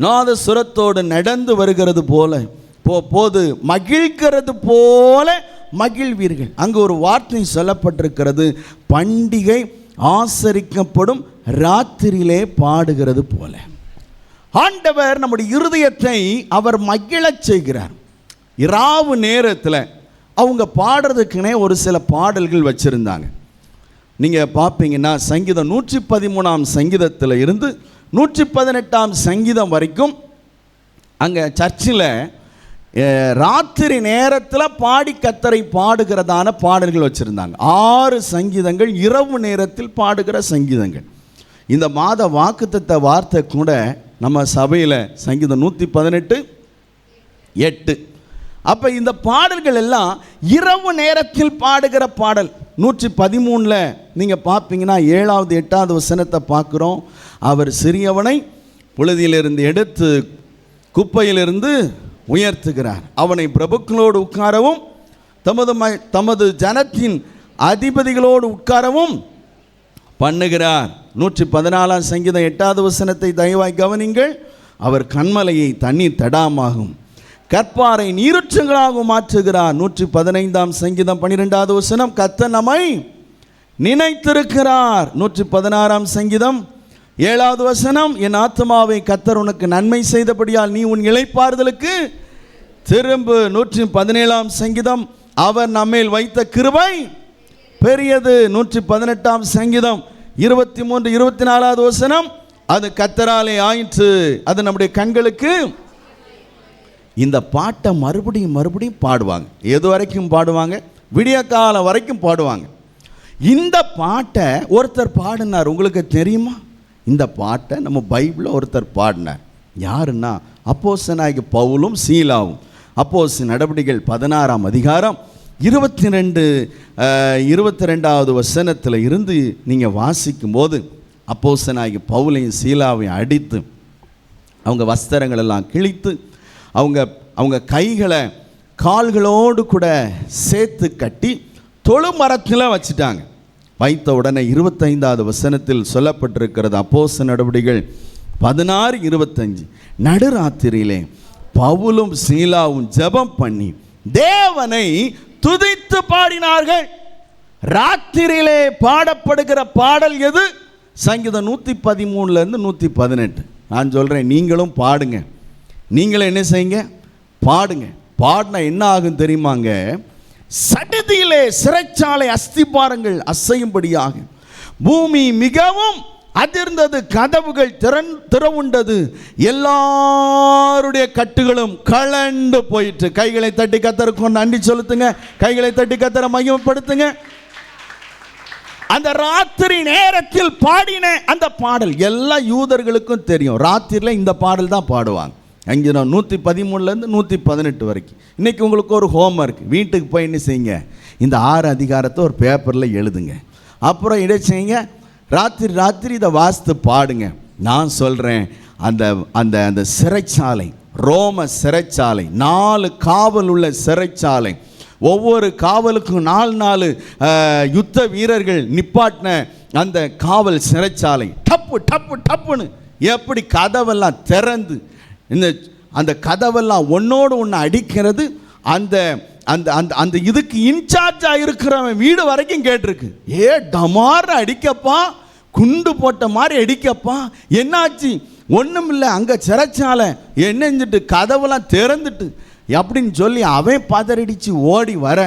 நாதசுரத்தோடு நடந்து வருகிறது போல போது மகிழ்கிறது போல மகிழ்வீர்கள். அங்கு ஒரு வார்த்தை சொல்லப்பட்டிருக்கிறது, பண்டிகை ஆசரிக்கப்படும் ராத்திரியிலே பாடுகிறது போல. ஆண்டவர் நம்முடைய இருதயத்தை அவர் மகிழச் செய்கிறார். இரவு நேரத்தில் அவங்க பாடுறதுக்குனே ஒரு சில பாடல்கள் வச்சுருந்தாங்க. நீங்கள் பார்ப்பீங்கன்னா சங்கீதம் 113ஆம் சங்கீதத்தில் இருந்து 118ஆம் சங்கீதம் வரைக்கும் அங்கே சர்ச்சில் ராத்திரி நேரத்தில் பாடி கர்த்தரை பாடுகிறதான பாடல்கள் வச்சுருந்தாங்க. 6 சங்கீதங்கள் இரவு நேரத்தில் பாடுகிற சங்கீதங்கள். இந்த மாத வாக்குத்தத்த வார்த்தை கூட நம்ம சபையில் சங்கீதம் 118:8. அப்போ இந்த பாடல்கள் எல்லாம் இரவு நேரத்தில் பாடுகிற பாடல். 113 நீங்கள் பார்ப்பீங்கன்னா 7வது 8வது வசனத்தை பார்க்குறோம். அவர் சிறியவனை புழுதியிலிருந்து எடுத்து குப்பையிலிருந்து உயர்த்துகிறார், அவனை பிரபுக்களோடு உட்காரவும் தமது ஜனத்தின் அதிபதிகளோடு உட்காரவும் பண்ணுகிறார். 114ஆம் சங்கீதம் 8வது வசனத்தை தயவாய் கவனிங்கள். அவர் கன்மலையை தண்ணீர் தடாமாகும், கற்பாறை நீருற்றுகளாக மாற்றுகிறார். 115ஆம் சங்கீதம் 12வது வசனம், கர்த்தர் நம்மை நினைத்திருக்கிறார். 116ஆம் சங்கீதம் 7வது வசனம், என் ஆத்துமாவை கர்த்தர் உனக்கு நன்மை செய்தபடியால் நீ உன் இளைப்பாறுதலுக்கு திரும்பு. 117ஆம் சங்கீதம், அவர் நம்மேல் வைத்த கிருபை பெரியது. 118ஆம் சங்கீதம் 23 24வது வசனம், அது கர்த்தராலே ஆயிற்று, அது நம்முடைய கண்களுக்கு. இந்த பாட்டை மறுபடியும் பாடுவாங்க. எது வரைக்கும் பாடுவாங்க? விடிய காலம் வரைக்கும் பாடுவாங்க. இந்த பாட்டை ஒருத்தர் பாடினார், உங்களுக்கு தெரியுமா? இந்த பாட்டை நம்ம பைபிளில் ஒருத்தர் பாடினார். யாருன்னா அப்போஸ்தலனாகிய பவுலும் சீலாவும். அப்போஸ்தலர் நடவடிக்கைகள் 16ஆம் அதிகாரம் 22வது வசனத்தில் இருந்து நீங்கள் வாசிக்கும் போது அப்போஸ்தலனாகிய பவுலையும் சீலாவையும் அடித்து அவங்க வஸ்திரங்கள் எல்லாம் கிழித்து அவங்க அவங்க கைகளை கால்களோடு கூட சேர்த்து கட்டி தொழு மரத்தில் வச்சுட்டாங்க. வைத்த உடனே 25வது வசனத்தில் சொல்லப்பட்டிருக்கிறது, அப்போஸ்தலர் நடவடிக்கைகள் 16:25, நடுராத்திரியிலே பவுலும் சீலாவும் ஜெபம் பண்ணி தேவனை துதித்து பாடினார்கள். ராத்திரியிலே பாடப்படுகிற பாடல் எது? சங்கீதம் 113 118. நான் சொல்கிறேன், நீங்களும் பாடுங்க. நீங்களும் என்ன செய்யுங்க? பாடுங்க. பாடினா என்ன ஆகும் தெரியுமாங்க? சடுதியிலே சிறைச்சாலை அஸ்திபாரங்கள் அசையும்படியாக பூமி மிகவும் அதிர்ந்தது, கதவுகள் திறவுண்டது, எல்லாருடைய கட்டுகளும் கலண்டு போயிற்று. கைகளை தட்டி கர்த்தருக்கு நன்றி செலுத்துங்க. கைகளை தட்டி கர்த்தரை மகிமைப்படுத்துங்க. அந்த ராத்திரி நேரத்தில் பாடின அந்த பாடல் எல்லா யூதர்களுக்கும் தெரியும். ராத்திரியில் இந்த பாடல் தான் பாடுவாங்க. அங்கே 113 118 வரைக்கும். இன்றைக்கி உங்களுக்கு ஒரு ஹோம்ஒர்க், வீட்டுக்கு போய் என்ன செய்யுங்க, இந்த 6 அதிகாரத்தை ஒரு பேப்பரில் எழுதுங்க. அப்புறம் இதை செய்யுங்க, ராத்திரி இதை வாசித்து பாடுங்க. நான் சொல்கிறேன், அந்த அந்த அந்த சிறைச்சாலை, ரோம சிறைச்சாலை, 4 காவல் உள்ள சிறைச்சாலை, ஒவ்வொரு காவலுக்கும் 4 யுத்த வீரர்கள் நிப்பாட்டின அந்த காவல் சிறைச்சாலை, டப்பு டப்பு டப்புன்னு எப்படி கதவெல்லாம் திறந்து அந்த கதவெல்லாம் ஒன்னோடு ஒன்று அடிக்கிறது. அந்த அந்த அந்த அந்த இதுக்கு இன்சார்ஜாக இருக்கிறவன் வீடு வரைக்கும் கேட்டிருக்கு. டமார்னு அடிக்கப்பா, குண்டு போட்ட மாதிரி அடிக்கப்பா, என்னாச்சு? ஒன்றும் இல்லை, அங்கே சிறைச்சாலை என்னஞ்சிட்டு கதவெல்லாம் திறந்துட்டு அப்படின்னு சொல்லி அவன் பதறடிச்சு ஓடி வர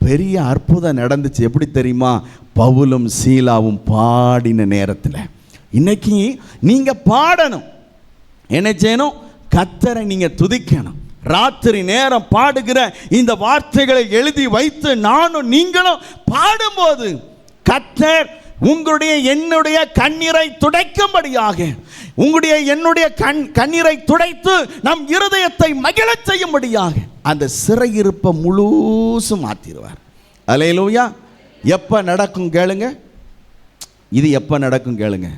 பெரிய அற்புதம் நடந்துச்சு. எப்படி தெரியுமா? பவுலும் சீலாவும் பாடின நேரத்தில். இன்னைக்கு நீங்கள் பாடணும். என்ன செய்யணும்? கர்த்தரை நீங்கள் துதிக்கணும். ராத்திரி நேரம் பாடுகிற இந்த வார்த்தைகளை எழுதி வைத்து நானும் நீங்களும் பாடும்போது கர்த்தர் உங்களுடைய என்னுடைய கண்ணீரை துடைக்கும்படியாக, உங்களுடைய என்னுடைய கண்ணீரை துடைத்து நம் இருதயத்தை மகிழச் செய்யும்படியாக அந்த சிறையிருப்பை முழுசும் மாற்றிடுவார். அல்லேலூயா. எப்போ நடக்கும் கேளுங்க. இது எப்போ நடக்கும் கேளுங்க.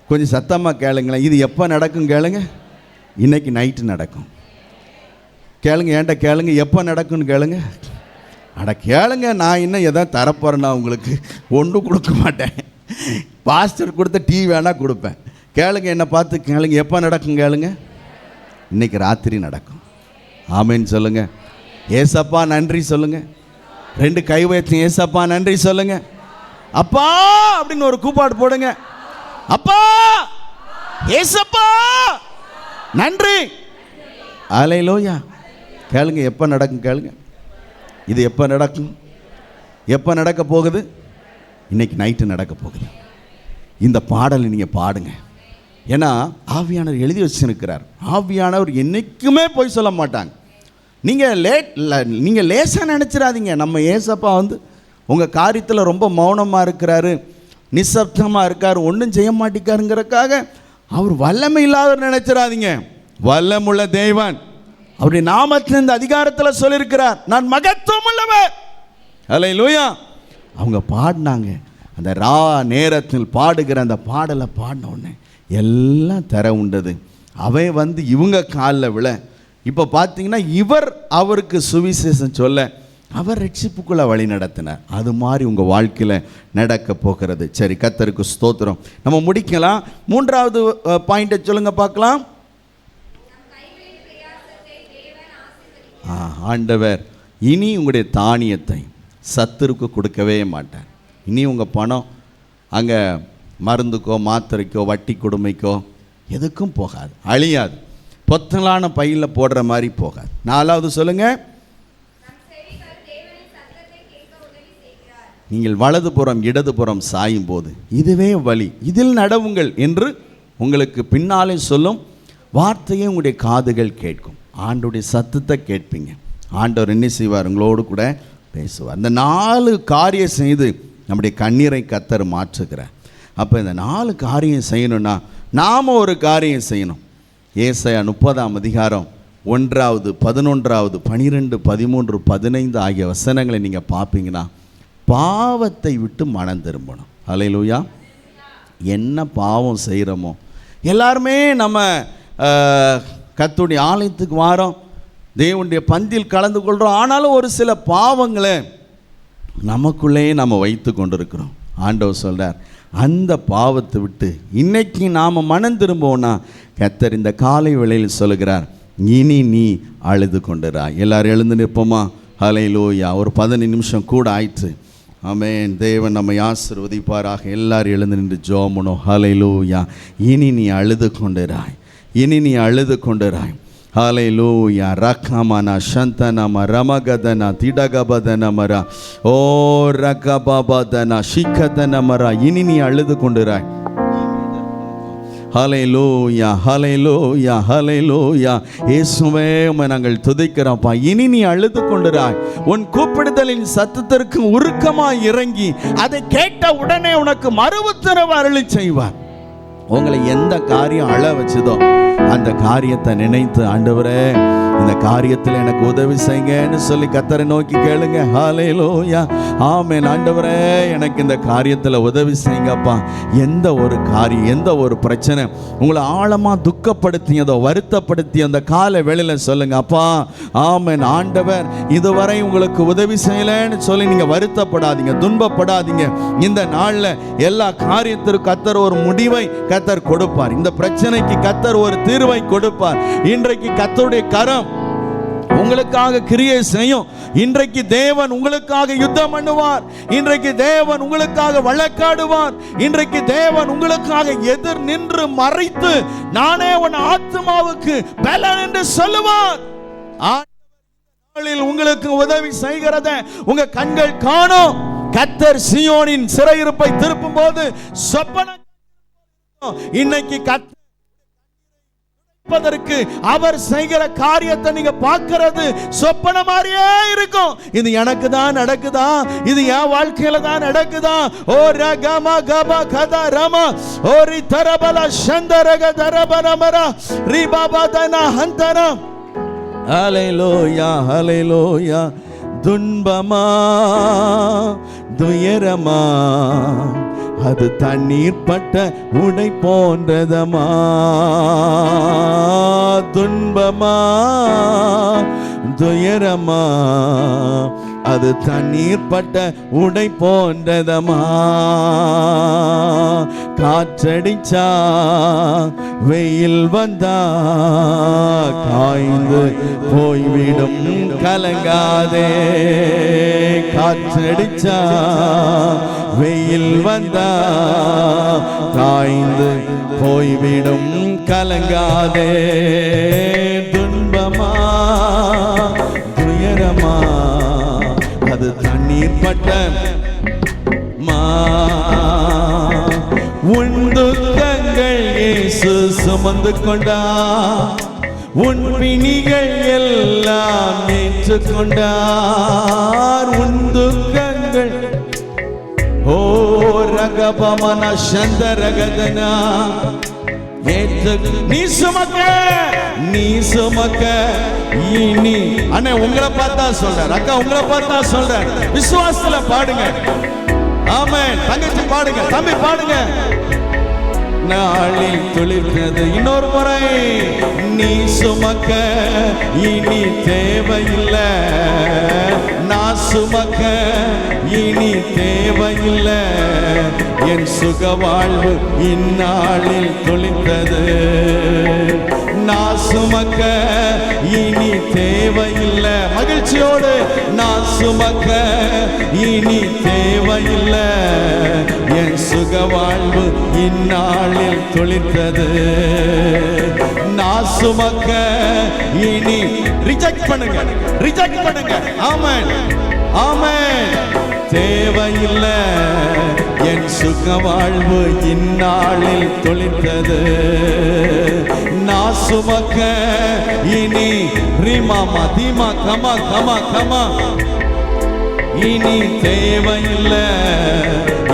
கொஞ்சம் சத்தமாக கேளுங்களேன். இது எப்போ நடக்கும் கேளுங்க. இன்னைக்கு நைட்டு நடக்கும். கேளுங்க, ஏன்ட்ட கேளுங்க, எப்போ நடக்கும்னு கேளுங்க. அட கேளுங்க, நான் இன்னும் எதாவது தரப்போறேன்னா உங்களுக்கு ஒன்றும் கொடுக்க மாட்டேன். பாஸ்டர் கொடுத்த டீ வேணா கொடுப்பேன். கேளுங்க, என்னை பார்த்து கேளுங்க, எப்போ நடக்கும் கேளுங்க. இன்னைக்கு ராத்திரி நடக்கும். ஆமேன்னு சொல்லுங்க. ஏசப்பா நன்றி சொல்லுங்க. 2 கை வைத்து ஏசப்பா நன்றி சொல்லுங்க. அப்பா அப்படின்னு ஒரு கூப்பாடு போடுங்க. அப்பா, ஏசப்பா நன்றி. அல்லேலூயா. கேளுங்க, எப்போ நடக்கும் கேளுங்க. இது எப்போ நடக்கும்? எப்போ நடக்க போகுது? இன்னைக்கு நைட்டு நடக்க போகுது. இந்த பாடலை நீங்கள் பாடுங்க. ஏன்னா ஆவியானவர் எழுதி வச்சுருக்கிறார். ஆவியானவர் என்றைக்குமே போய் சொல்ல மாட்டாங்க. நீங்கள் லேசாக நினச்சிடாதீங்க. நம்ம ஏசப்பா உங்கள் காரியத்தில் ரொம்ப மௌனமாக இருக்கிறாரு, நிசப்தமாக இருக்கார், ஒன்றும் செய்ய மாட்டேங்காருங்கிறதுக்காக அவர் வல்லமை இல்லாதவர் நினைச்சிடாதீங்க. வல்லமுள்ள தேவன். அவருடைய நாமத்தில் இந்த அதிகாரத்தில் சொல்லியிருக்கிறார், நான் மகத்துவம் உள்ளவர். அல்லேலூயா. அவங்க பாடினாங்க. அந்த நேரத்தில் பாடுகிற அந்த பாடலை பாடின உடனே எல்லாம் தர உண்டது. அவன் இவங்க காலில் விழ. இப்போ பார்த்தீங்கன்னா இவர் அவருக்கு சுவிசேஷம் சொல்ல அவர் ரட்சிப்புக்குள்ளே வழி நடத்தினார். அது மாதிரி உங்கள் வாழ்க்கையில் நடக்க போகிறது. சரி, கர்த்தருக்கு ஸ்தோத்திரம். நம்ம முடிக்கலாம். 3வது பாயிண்ட்டை சொல்லுங்க பார்க்கலாம். ஆண்டவர் இனி உங்களுடைய தானியத்தை சத்துருக்கு கொடுக்கவே மாட்டார். இனி உங்கள் பணம் அங்கே மருந்துக்கோ மாத்திரைக்கோ வட்டி கொடுமைக்கோ எதுக்கும் போகாது, அழியாது. பொத்தலான பையில் போடுற மாதிரி போகாது. 4வது சொல்லுங்கள். நீங்கள் வலதுபுறம் இடதுபுறம் சாயும் போது இதுவே வழி, இதில் நடவுங்கள் என்று உங்களுக்கு பின்னாலே சொல்லும் வார்த்தையை உங்களுடைய காதுகள் கேட்கும். ஆண்டோடைய சத்தத்தை கேட்பீங்க. ஆண்டவர் என்ன செய்வார்? உங்களோடு கூட பேசுவார். இந்த 4 காரியம் செய்து நம்முடைய கண்ணீரை கர்த்தர் மாற்றுகிறார். அப்போ இந்த 4 காரியம் செய்யணும்னா நாம் ஒரு காரியம் செய்யணும். ஏசாயா 30ஆம் அதிகாரம் 1வது 11வது 12 13 15 ஆகிய வசனங்களை நீங்கள் பார்ப்பீங்கன்னா பாவத்தை விட்டு மனம் திரும்பணும். அல்லேலூயா. என்ன பாவம் செய்கிறோமோ எல்லாருமே நம்ம கர்த்தருடைய ஆலயத்துக்கு வாரோம், தேவனுடைய பந்தியில் கலந்து கொள்கிறோம். ஆனாலும் ஒரு சில பாவங்களை நமக்குள்ளேயே நம்ம வைத்து கொண்டிருக்கிறோம். ஆண்டவர் சொல்கிறார், அந்த பாவத்தை விட்டு இன்னைக்கு நாம் மனம் திரும்புவோன்னா கர்த்தர் இந்த காலை வேளையில் சொல்லுகிறார், இனி நீ அழுது கொண்டிரா. எல்லாரும் எழுந்து நிற்போமா? ஹல்லேலூயா. ஒரு 15 நிமிஷம் கூட ஆயிற்று. ஆமென். தேவன் நம்மை ஆசீர்வதிப்பாராக. எல்லாரும் எழுந்து நின்று ஜெபம் பண்ணுவோம். ஹல்லேலூயா. இனி நீ அழுது கொண்டிராய், இனி நீ அழுது கொண்டிராய். ஹல்லேலூயா. ரக்கமன சந்தனம ரமகதன திடகபதனமர ஓ ரகபபதன ஷிகதனமர. இனி நீ அழுது கொண்டிராய். ஹல்லேலூயா, ஹல்லேலூயா, ஹல்லேலூயா. இயேசுவே உம்மை நாங்கள் துதிக்கிறோம்ப்பா. இனி நீ அழுது கொண்டிராய். உன் கூப்பிடுதலின் சத்தத்திற்கு உருக்கமாய் இறங்கி அதை கேட்ட உடனே உனக்கு மறுஉத்தரவு அருளி செய்வார். உங்களை எந்த காரியம் அழ வச்சதோ அந்த காரியத்தை நினைத்து, ஆண்டவரே இந்த காரியத்தில் எனக்கு உதவி செய்யுங்கன்னு சொல்லி கர்த்தரை நோக்கி கேளுங்க. ஹல்லேலூயா. ஆமென். ஆண்டவரே எனக்கு இந்த காரியத்தில் உதவி செய்யுங்கப்பா. எந்த ஒரு காரியம், எந்த ஒரு பிரச்சனை உங்களை ஆழமாக துக்கப்படுத்தியதோ வருத்தப்படுத்திய அந்த கால வேளையில் சொல்லுங்க, அப்பா ஆமென் ஆண்டவர் இதுவரை உங்களுக்கு உதவி செய்யலைன்னு சொல்லி நீங்கள் வருத்தப்படாதீங்க, துன்பப்படாதீங்க. இந்த நாளில் எல்லா காரியத்திற்கும் கர்த்தர் ஒரு முடிவை கர்த்தர் கொடுப்பார். இந்த பிரச்சனைக்கு கர்த்தர் ஒரு தீர்வை கொடுப்பார். இன்றைக்கு கர்த்தருடைய கரம் உங்களுக்காக கிரியை செய்யும். இன்றைக்கு தேவன் உங்களுக்காக யுத்தம் பண்ணுவார். இன்றைக்கு தேவன் உங்களுக்காக வழக்காடுவார். இன்றைக்கு தேவன் உங்களுக்காக எதிர் நின்று மறைத்து நானே உன் ஆத்மாவுக்கு பலன் என்று சொல்லுவார். உங்களுக்கு உதவி செய்கிறத உங்க கண்கள் காணும். கர்த்தர் சீயோனின் சிறையிருப்பை திருப்பும் போது சொப்பனம் இன்னைக்கு கர்த்தர் அவர் செய்கிற காரியத்தை நீங்க பார்க்கிறது சொப்பன மாதிரியே இருக்கும். இது எனக்கு தான் நடக்குதா? இது என் வாழ்க்கையில தான் நடக்குதா? ஓ ரகம கப கத ரம ஓரி தரபல சந்தரக தரபரமர ரிபாபதன ஹந்தன. ஹல்லேலூயா, ஹல்லேலூயா. துன்பமா துயரமா அது தண்ணீர் பட்ட உடை போன்றதமா? துன்பமா துயரமா அது தண்ணீர் பட்ட உடை போன்றதமா? காற்றடிச்சா வெயில் வந்தா காய்ந்து போய்விடும் கலங்காதே. காற்றடிச்சா வெயில் வந்தா காய்ந்து போய்விடும் கலங்காதே. துன்பமா துயரமா அது தண்ணீர் பட்ட உன் துக்கங்கள் இயேசு சுமந்து கொண்டார். உன் பிணிகள் எல்லாம் ஏற்றுக்கொண்டார். உன் துக்கங்கள் ஓ ரகபமன சந்தரகதனா நீ சுமக்க, நீ சுமக்க. இனி அண்ணே உங்களை பார்த்தா சொல்றார், அக்கா உங்களை பார்த்தா சொல்றார். விசுவாசத்துல பாடுங்க. ஆமென். தங்கச்சி பாடுங்க, தம்பி பாடுங்க. நாளில் துளிர்ந்தது. இன்னொரு முறை நீ சுமக்க இனி தேவையில்லை. நான் சுமக்க இனி தேவையில்லை. என் சுக வாழ்வு இந்நாளில் துளிர்ந்தது. நான் சுமக்க இனி தேவையில்லை. மகிழ்ச்சியோடு நான் சுமக்க இனி தேவையில்லை. என் சுக வாழ்வு இந்நாளில் துளிர்ந்தது. நான் சுமக்க இனி ரிஜெக்ட் பண்ணுங்க, ரிஜெக்ட் பண்ணுங்க. ஆமென், ஆமென். தேவையில்லை. என் சுக வாழ்வு இந்நாளில் துளிர்ந்தது. நான் சுமக்க இனி ரிமாமா தீமா கமா கமா கமா இனி தேவையில்லை.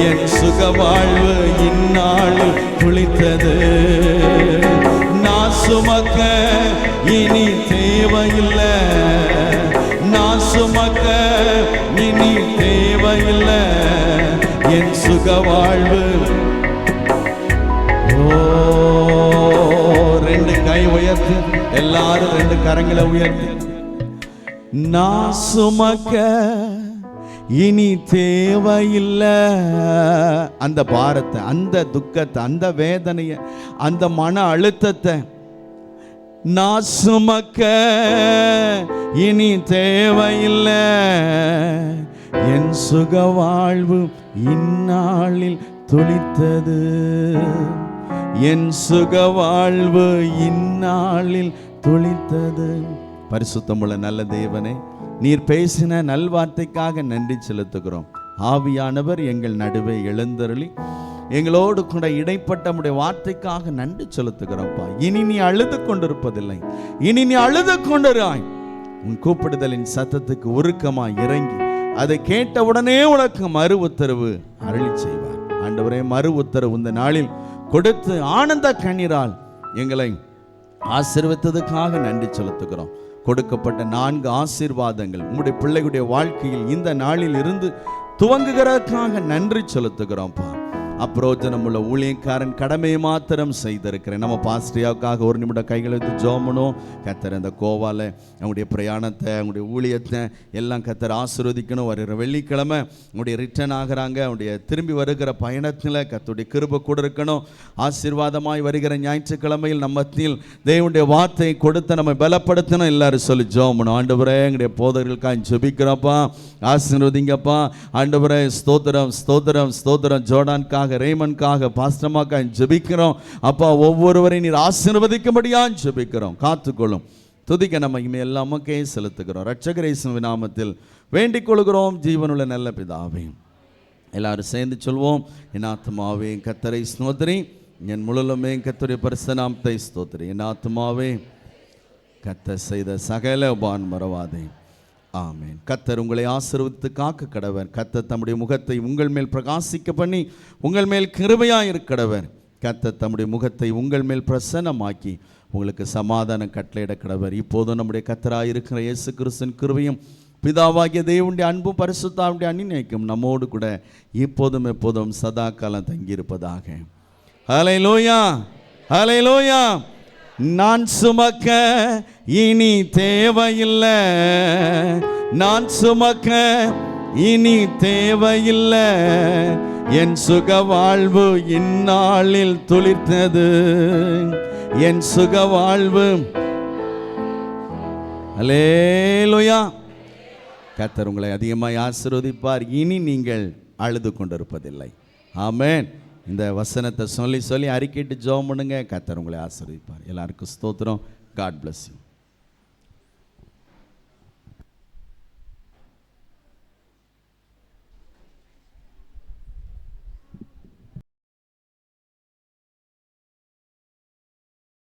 என் சுக வாழ்வு இந்நாளில் துளிர்ந்தது. நான் சுமக்க இனி தேவையில்லை. நான் சுமக்க இனி தேவையில்லை. என் சுக வாழ்வு. ஓ ரெண்டு கை கரங்களை உயர்த்தி, நான் சுமக்க இனி தேவையில்லை. அந்த பாரத்தை, அந்த துக்கத்தை, அந்த வேதனையை, அந்த மன அழுத்தத்தை நான் சுமக்க இனி தேவையில்லை. என் சுக வாழ்வு இந்நாளில் துளித்தது. என் சுக வாழ்வு இந்நாளில் துளித்தது. பரிசுத்தமுள்ள நல்ல தேவனே, நீர் பேசின நல்வார்த்தைக்காக நன்றி செலுத்துகிறோம். ஆவியானவர் எங்கள் நடுவே எழுந்தருளி எங்களோடு கூட இடைப்பட்ட நம்முடைய வார்த்தைக்காக நன்றி செலுத்துகிறோம்ப்பா. இனி நீ அழுது கொண்டிருப்பதில்லை, இனி நீ அழுது கொண்டிராய். உன் கூப்பிடுதலின் சத்தத்துக்கு உருக்கமாய் இறங்கி அதை கேட்டவுடனே உனக்கு மறு உத்தரவு அருளி செய்வார். ஆண்டவரே, மறு உத்தரவு இந்த நாளில் கொடுத்து ஆனந்த கண்ணீரால் எங்களை ஆசீர்வதித்ததுக்காக நன்றி செலுத்துகிறோம். கொடுக்கப்பட்ட 4 ஆசீர்வாதங்கள் உங்களுடைய பிள்ளைகளுடைய வாழ்க்கையில் இந்த நாளில் இருந்து துவங்குகிறதுக்காக நன்றி செலுத்துகிறோம்ப்பா. அப்பிரோஜனமுள்ள ஊழியக்காரன் கடமையை மாத்திரம் செய்திருக்கிறேன். நம்ம பாஸ்டரியாவுக்காக ஒரு நிமிடம் கைகளை எடுத்து ஜோமனும். கத்தர் அந்த கோவால அவங்களுடைய பிரயாணத்தை, அவங்களுடைய ஊழியத்தை எல்லாம் கத்தர் ஆசீர்வதிக்கணும். வருகிற வெள்ளிக்கிழமை அவங்களுடைய ரிட்டர்ன் ஆகிறாங்க. அவங்களுடைய திரும்பி வருகிற பயணத்தில் கத்தருடைய கிருபை கூட இருக்கணும். ஆசீர்வாதமாய் வருகிற ஞாயிற்றுக்கிழமையில் நம்ம மத்தியில் தேவனுடைய வார்த்தையை கொடுத்து நம்ம பலப்படுத்தணும். எல்லாரும் சொல்லி ஜோமனும். ஆண்டவரே, எங்களுடைய போதகர்களுக்காக ஜெபிக்கிறப்பா, ஆசீர்வதிங்கப்பா. ஆண்டவரே, ஸ்தோத்திரம் ஸ்தோத்திரம் ஸ்தோத்திரம். ஜோர்டான்காக, ரேமன்காக, பாஸ்டமாக்காக ஜெபிக்கிறோம் அப்பா. ஒவ்வொருவரையும் நீர் ஆசீர்வதிக்கும்படியா ஜெபிக்கிறோம். காத்துக்கொள்ளும். துதிக்க நம்ம எல்லாம் நமக்கே செலுத்துகிறோம். இரட்சகர் இயேசுவின் நாமத்தில் வேண்டிக் கொள்கிறோம், ஜீவனுள்ள நல்ல பிதாவே. எல்லாரும் சேர்ந்து சொல்வோம். என் ஆத்துமாவே கர்த்தரை ஸ்தோத்திரி, என் முழுமே கர்த்தருடைய பரிசுத்த நாமத்தை ஸ்தோத்திரி. என் ஆத்துமாவே கர்த்தர் செய்த சகல உபான் மறவாதே. ஆமென். கர்த்தர் உங்களை ஆசீர்வதித்து காக்க கடவர். கர்த்தர் தம்முடைய முகத்தை உங்கள் மேல் பிரகாசிக்க பண்ணி உங்கள் மேல் கிருபையாக இருக்கடவர். கர்த்தர் தம்முடைய முகத்தை உங்கள் மேல் பிரசன்னமாக்கி உங்களுக்கு சமாதானம் கட்டளையிட கடவர். இப்போதும் நம்முடைய கர்த்தராக இருக்கிற இயேசு கிறிஸ்துவின் கிருபையும் பிதாவாகிய தேவனுடைய அன்பும் பரிசுத்தாவுடைய அன்னிநேக்கும் நம்மோடு கூட இப்போதும் எப்போதும் சதா காலம் தங்கியிருப்பதாக. ஹல்லேலூயா, ஹல்லேலூயா. நான் சுமக்க இனி தேவையில்லை, நான் சுமக்க இனி தேவையில்லை. என் சுக வாழ்வு இந்நாளில் துளிர்த்தது. என் சுக வாழ்வு. அல்லேலூயா. கர்த்தர் உங்களை அதிகமாக ஆசீர்வதிப்பார். இனி நீங்கள் அழுது கொண்டிருப்பதில்லை. ஆமென். இந்த வசனத்தை சொல்லி அறிக்கையிட்டு ஜெபம் பண்ணுங்க. கர்த்தர் உங்களை ஆசீர்வதிப்பார். எல்லாருக்கும் ஸ்தோத்திரம். God bless you.